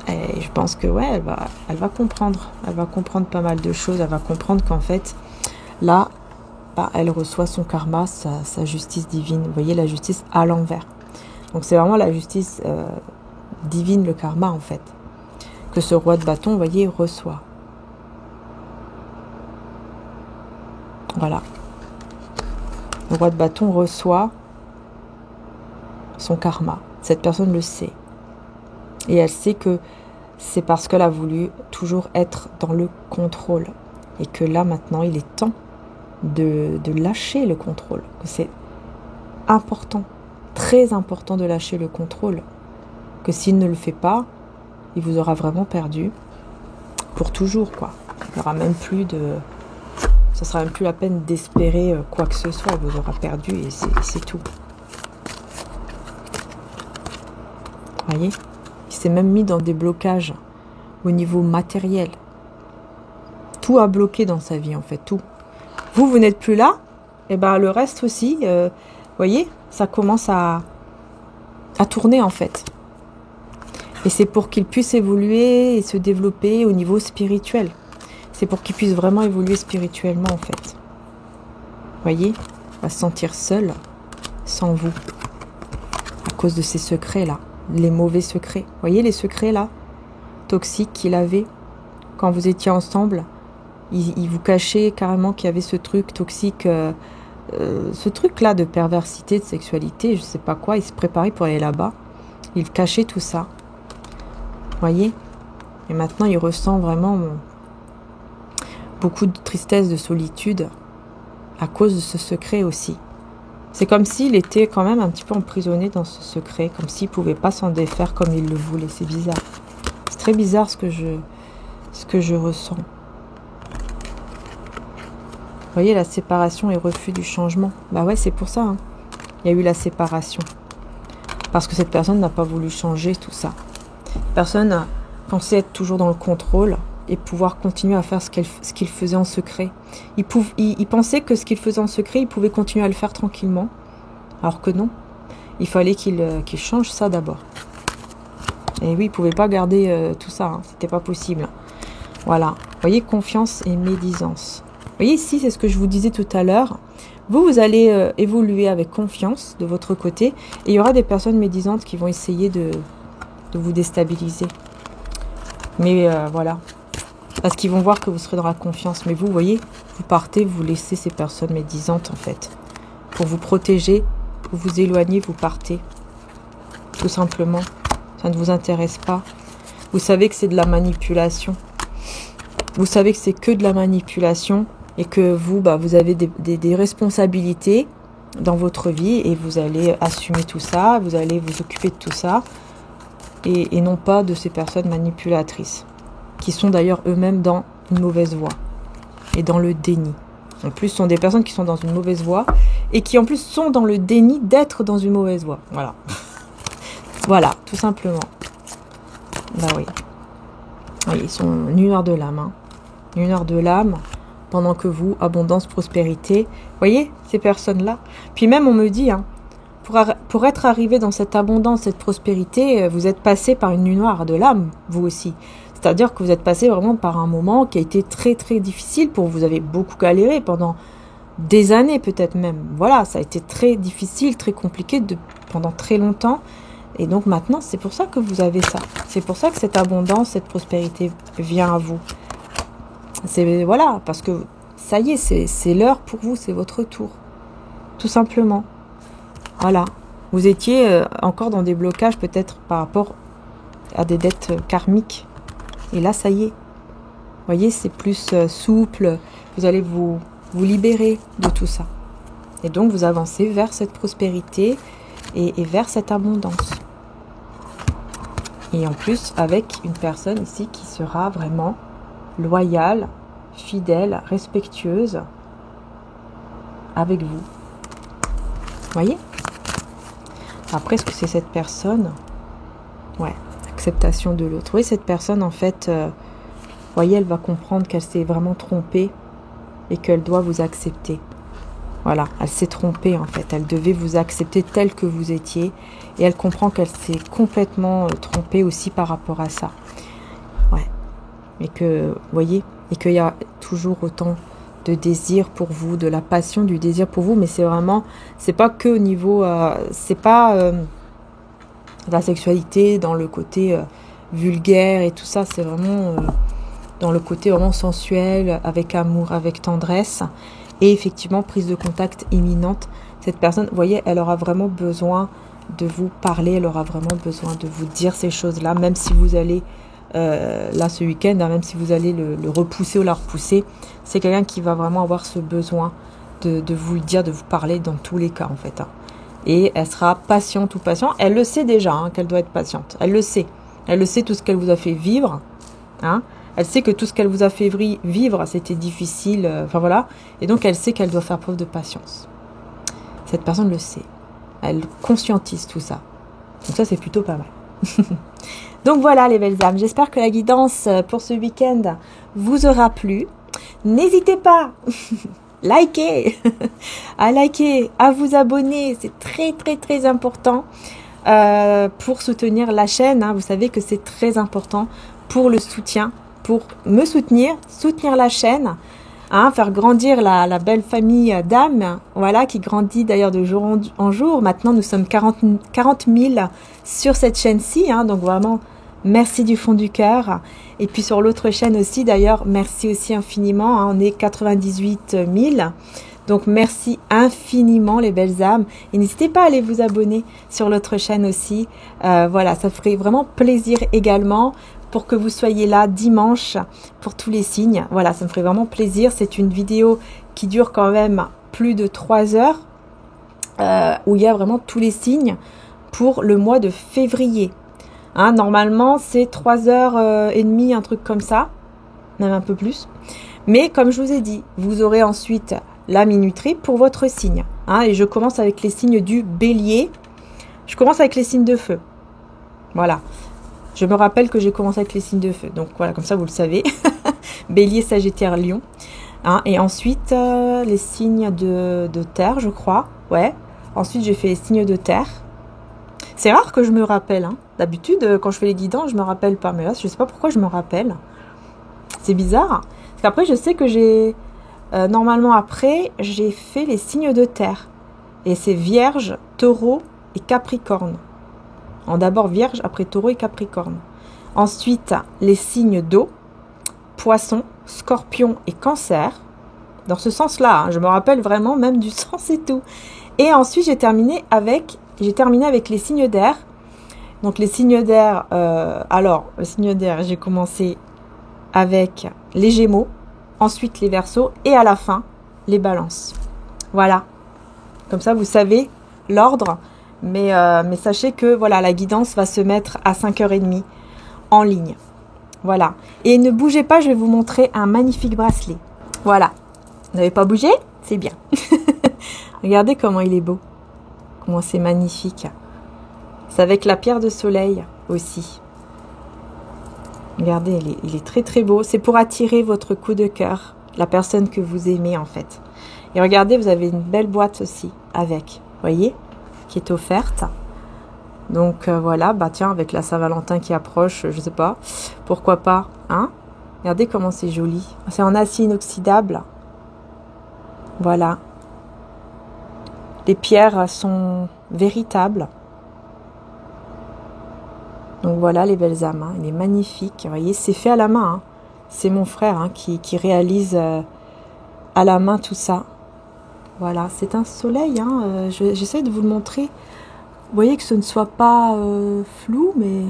Et je pense que elle va comprendre. Elle va comprendre pas mal de choses. Elle va comprendre qu'en fait, là, elle reçoit son karma, sa justice divine. Vous voyez, la justice à l'envers. Donc c'est vraiment la justice divine le karma en fait. Que ce roi de bâton, vous voyez, reçoit. Voilà. Le roi de bâton reçoit son karma. Cette personne le sait. Et elle sait que c'est parce qu'elle a voulu toujours être dans le contrôle. Et que là, maintenant, il est temps de lâcher le contrôle. C'est important, très important de lâcher le contrôle. Que s'il ne le fait pas, il vous aura vraiment perdu pour toujours, quoi. Il n'y aura même plus de... Ça sera même plus la peine d'espérer quoi que ce soit. Il vous aura perdu et c'est tout. Voyez, il s'est même mis dans des blocages au niveau matériel. Tout a bloqué dans sa vie, en fait, tout. Vous n'êtes plus là, et ben le reste aussi, voyez, ça commence à tourner, en fait. Et c'est pour qu'il puisse évoluer et se développer au niveau spirituel. C'est pour qu'il puisse vraiment évoluer spirituellement, en fait. Voyez, il va se sentir seul, sans vous, à cause de ces secrets-là. Les mauvais secrets. Vous voyez les secrets là, toxiques qu'il avait quand vous étiez ensemble. Il vous cachait carrément qu'il y avait ce truc toxique, ce truc là de perversité, de sexualité, je sais pas quoi. Il se préparait pour aller là-bas. Il cachait tout ça. Vous voyez. Et maintenant il ressent vraiment beaucoup de tristesse, de solitude à cause de ce secret aussi. C'est comme s'il était quand même un petit peu emprisonné dans ce secret, comme s'il ne pouvait pas s'en défaire comme il le voulait. C'est bizarre. C'est très bizarre ce que je ressens. Vous voyez, la séparation et refus du changement. Bah ouais, c'est pour ça. Hein. Il y a eu la séparation. Parce que cette personne n'a pas voulu changer tout ça. Cette personne pensait être toujours dans le contrôle et pouvoir continuer à faire ce qu'il faisait en secret. Il pensait que ce qu'il faisait en secret, il pouvait continuer à le faire tranquillement. Alors que non. Il fallait qu'il change ça d'abord. Et oui, il ne pouvait pas garder tout ça. Hein. C'était pas possible. Voilà. Vous voyez, confiance et médisance. Vous voyez, ici, c'est ce que je vous disais tout à l'heure. Vous allez évoluer avec confiance de votre côté. Et il y aura des personnes médisantes qui vont essayer de vous déstabiliser. Mais voilà. Parce qu'ils vont voir que vous serez dans la confiance. Mais vous voyez, vous partez, vous laissez ces personnes médisantes, en fait. Pour vous protéger, vous vous éloignez, vous partez. Tout simplement. Ça ne vous intéresse pas. Vous savez que c'est de la manipulation. Vous savez que c'est que de la manipulation. Et que vous, vous avez des responsabilités dans votre vie. Et vous allez assumer tout ça. Vous allez vous occuper de tout ça. Et non pas de ces personnes manipulatrices. Qui sont d'ailleurs eux-mêmes dans une mauvaise voie et dans le déni. En plus, ce sont des personnes qui sont dans une mauvaise voie et qui en plus sont dans le déni d'être dans une mauvaise voie. Voilà. Voilà, tout simplement. Bah oui. Oui, ils sont lunaires de l'âme. Hein. Lunaires de l'âme, pendant que vous, abondance, prospérité. Vous voyez, ces personnes-là. Puis même, on me dit, hein, pour être arrivé dans cette abondance, cette prospérité, vous êtes passé par une nuit noire de l'âme, vous aussi. C'est-à-dire que vous êtes passé vraiment par un moment qui a été très très difficile pour vous. Vous avez beaucoup galéré pendant des années peut-être même. Voilà, ça a été très difficile, très compliqué pendant très longtemps. Et donc maintenant, c'est pour ça que vous avez ça. C'est pour ça que cette abondance, cette prospérité vient à vous. Voilà, parce que ça y est, c'est l'heure pour vous, c'est votre tour. Tout simplement. Voilà. Vous étiez encore dans des blocages peut-être par rapport à des dettes karmiques. Et là, ça y est. Vous voyez, c'est plus souple. Vous allez vous libérer de tout ça. Et donc, vous avancez vers cette prospérité et vers cette abondance. Et en plus, avec une personne ici qui sera vraiment loyale, fidèle, respectueuse avec vous. Vous voyez ? Après, est-ce que c'est cette personne ? Ouais. Acceptation de l'autre. Oui, cette personne, en fait, voyez, elle va comprendre qu'elle s'est vraiment trompée et qu'elle doit vous accepter. Voilà, elle s'est trompée, en fait. Elle devait vous accepter tel que vous étiez et elle comprend qu'elle s'est complètement trompée aussi par rapport à ça. Ouais. Et que, voyez, et qu'il y a toujours autant de désir pour vous, de la passion, du désir pour vous, mais c'est vraiment, c'est pas que au niveau, c'est pas la sexualité, dans le côté vulgaire et tout ça, c'est vraiment dans le côté vraiment sensuel, avec amour, avec tendresse. Et effectivement, prise de contact imminente. Cette personne, vous voyez, elle aura vraiment besoin de vous parler, elle aura vraiment besoin de vous dire ces choses-là, même si vous allez, là ce week-end, hein, même si vous allez le repousser ou la repousser, c'est quelqu'un qui va vraiment avoir ce besoin de vous le dire, de vous parler dans tous les cas en fait. Hein. Et elle sera patiente ou patient. Elle le sait déjà hein, qu'elle doit être patiente. Elle le sait. Elle le sait tout ce qu'elle vous a fait vivre. Hein. Elle sait que tout ce qu'elle vous a fait vivre, c'était difficile. Enfin voilà. Et donc elle sait qu'elle doit faire preuve de patience. Cette personne le sait. Elle conscientise tout ça. Donc ça, c'est plutôt pas mal. Donc voilà les belles âmes. J'espère que la guidance pour ce week-end vous aura plu. N'hésitez pas à liker, à vous abonner. C'est très très très important pour soutenir la chaîne. Hein. Vous savez que c'est très important pour le soutien, pour me soutenir la chaîne. Hein, faire grandir la belle famille d'âmes, voilà, qui grandit d'ailleurs de jour en jour. Maintenant, nous sommes 40 000 sur cette chaîne-ci, hein, donc vraiment, merci du fond du cœur. Et puis sur l'autre chaîne aussi, d'ailleurs, merci aussi infiniment, hein, on est 98 000. Donc merci infiniment les belles âmes. Et n'hésitez pas à aller vous abonner sur l'autre chaîne aussi. Voilà, ça ferait vraiment plaisir également. Pour que vous soyez là dimanche pour tous les signes. Voilà, ça me ferait vraiment plaisir. C'est une vidéo qui dure quand même plus de 3 heures, où il y a vraiment tous les signes pour le mois de février. Hein, normalement, c'est 3h30, un truc comme ça, même un peu plus. Mais comme je vous ai dit, vous aurez ensuite la minuterie pour votre signe. Hein, et je commence avec les signes du bélier. Je commence avec les signes de feu. Voilà. Je me rappelle que j'ai commencé avec les signes de feu. Donc voilà, comme ça vous le savez. Bélier, Sagittaire, Lion. Hein, et ensuite, les signes de terre, je crois. Ouais. Ensuite, j'ai fait les signes de terre. C'est rare que je me rappelle. Hein. D'habitude, quand je fais les guidances, je me rappelle pas. Mais là, je sais pas pourquoi je me rappelle. C'est bizarre. Parce qu'après, je sais que j'ai... normalement, après, j'ai fait les signes de terre. Et c'est Vierge, Taureau et Capricorne. D'abord Vierge, après Taureau et Capricorne. Ensuite, les signes d'eau, Poisson, Scorpion et Cancer. Dans ce sens-là, hein, je me rappelle vraiment même du sens et tout. Et ensuite, j'ai terminé avec les signes d'air. Donc les signes d'air, le signe d'air, j'ai commencé avec les Gémeaux, ensuite les Verseaux et à la fin, les Balances. Voilà. Comme ça, vous savez l'ordre. Mais sachez que voilà, la guidance va se mettre à 5h30 en ligne. Voilà. Et ne bougez pas, je vais vous montrer un magnifique bracelet. Voilà. Vous n'avez pas bougé? C'est bien. Regardez comment il est beau. Comment c'est magnifique. C'est avec la pierre de soleil aussi. Regardez, il est très très beau. C'est pour attirer votre coup de cœur. La personne que vous aimez en fait. Et regardez, vous avez une belle boîte aussi avec. Voyez ? Qui est offerte. Donc voilà, bah tiens, avec la Saint-Valentin qui approche, je sais pas, pourquoi pas, hein? Regardez comment c'est joli. C'est en acier inoxydable. Voilà. Les pierres sont véritables. Donc voilà les belles âmes, hein. Il est magnifique. Vous voyez, c'est fait à la main. Hein. C'est mon frère hein, qui réalise à la main tout ça. Voilà, c'est un soleil, hein. J'essaie de vous le montrer. Vous voyez que ce ne soit pas flou, mais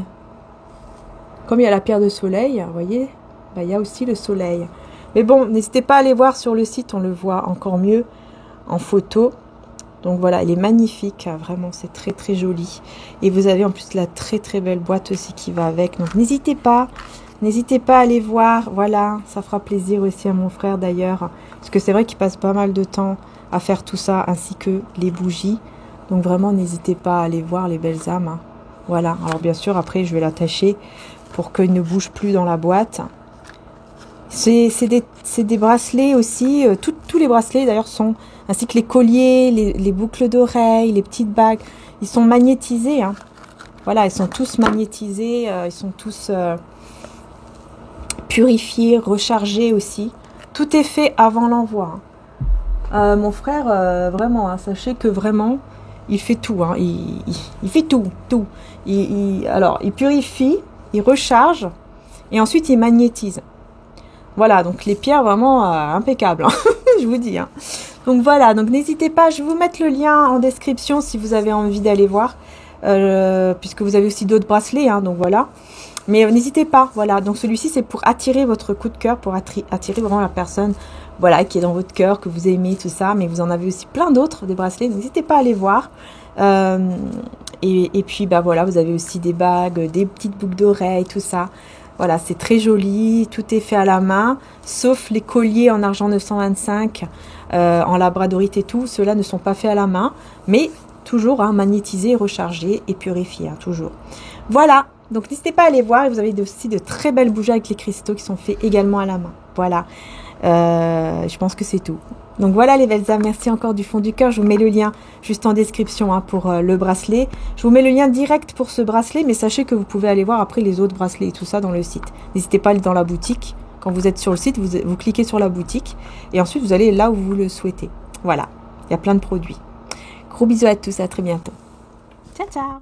comme il y a la pierre de soleil, vous voyez, bah, il y a aussi le soleil. Mais bon, n'hésitez pas à aller voir sur le site, on le voit encore mieux en photo. Donc voilà, il est magnifique, vraiment, c'est très très joli. Et vous avez en plus la très très belle boîte aussi qui va avec. Donc n'hésitez pas à aller voir. Voilà, ça fera plaisir aussi à mon frère d'ailleurs. Parce que c'est vrai qu'il passe pas mal de temps à faire tout ça, ainsi que les bougies. Donc vraiment, n'hésitez pas à aller voir les belles âmes. Hein. Voilà, alors bien sûr, après, je vais l'attacher pour qu'il ne bouge plus dans la boîte. C'est des bracelets aussi. Tous les bracelets, d'ailleurs, sont... ainsi que les colliers, les boucles d'oreilles, les petites bagues. Ils sont magnétisés. Hein. Voilà, ils sont tous magnétisés. Ils sont tous purifiés, rechargés aussi. Tout est fait avant l'envoi. Hein. Mon frère, vraiment, hein, sachez que vraiment, il fait tout, hein. Il fait tout. Alors, il purifie, il recharge et ensuite il magnétise. Voilà, donc les pierres vraiment impeccables, hein, je vous dis. Hein. Donc voilà, donc n'hésitez pas, je vais vous mettre le lien en description si vous avez envie d'aller voir, puisque vous avez aussi d'autres bracelets, hein, donc voilà. Mais n'hésitez pas, voilà. Donc celui-ci c'est pour attirer votre coup de cœur, pour attirer vraiment la personne, voilà, qui est dans votre cœur, que vous aimez, tout ça. Mais vous en avez aussi plein d'autres, des bracelets. N'hésitez pas à aller voir. Et puis bah voilà, vous avez aussi des bagues, des petites boucles d'oreilles, tout ça. Voilà, c'est très joli, tout est fait à la main, sauf les colliers en argent 925, en labradorite et tout, ceux-là ne sont pas faits à la main, mais toujours hein, magnétisés, rechargés et purifiés, hein, toujours. Voilà, donc n'hésitez pas à aller voir, et vous avez aussi de très belles bougies avec les cristaux qui sont faits également à la main. Voilà, je pense que c'est tout. Donc voilà les belles âmes, merci encore du fond du cœur. Je vous mets le lien juste en description hein, pour le bracelet. Je vous mets le lien direct pour ce bracelet, mais sachez que vous pouvez aller voir après les autres bracelets et tout ça dans le site. N'hésitez pas à aller dans la boutique. Quand vous êtes sur le site, vous cliquez sur la boutique et ensuite vous allez là où vous le souhaitez. Voilà, il y a plein de produits. Gros bisous à tous, à très bientôt. Ciao ciao.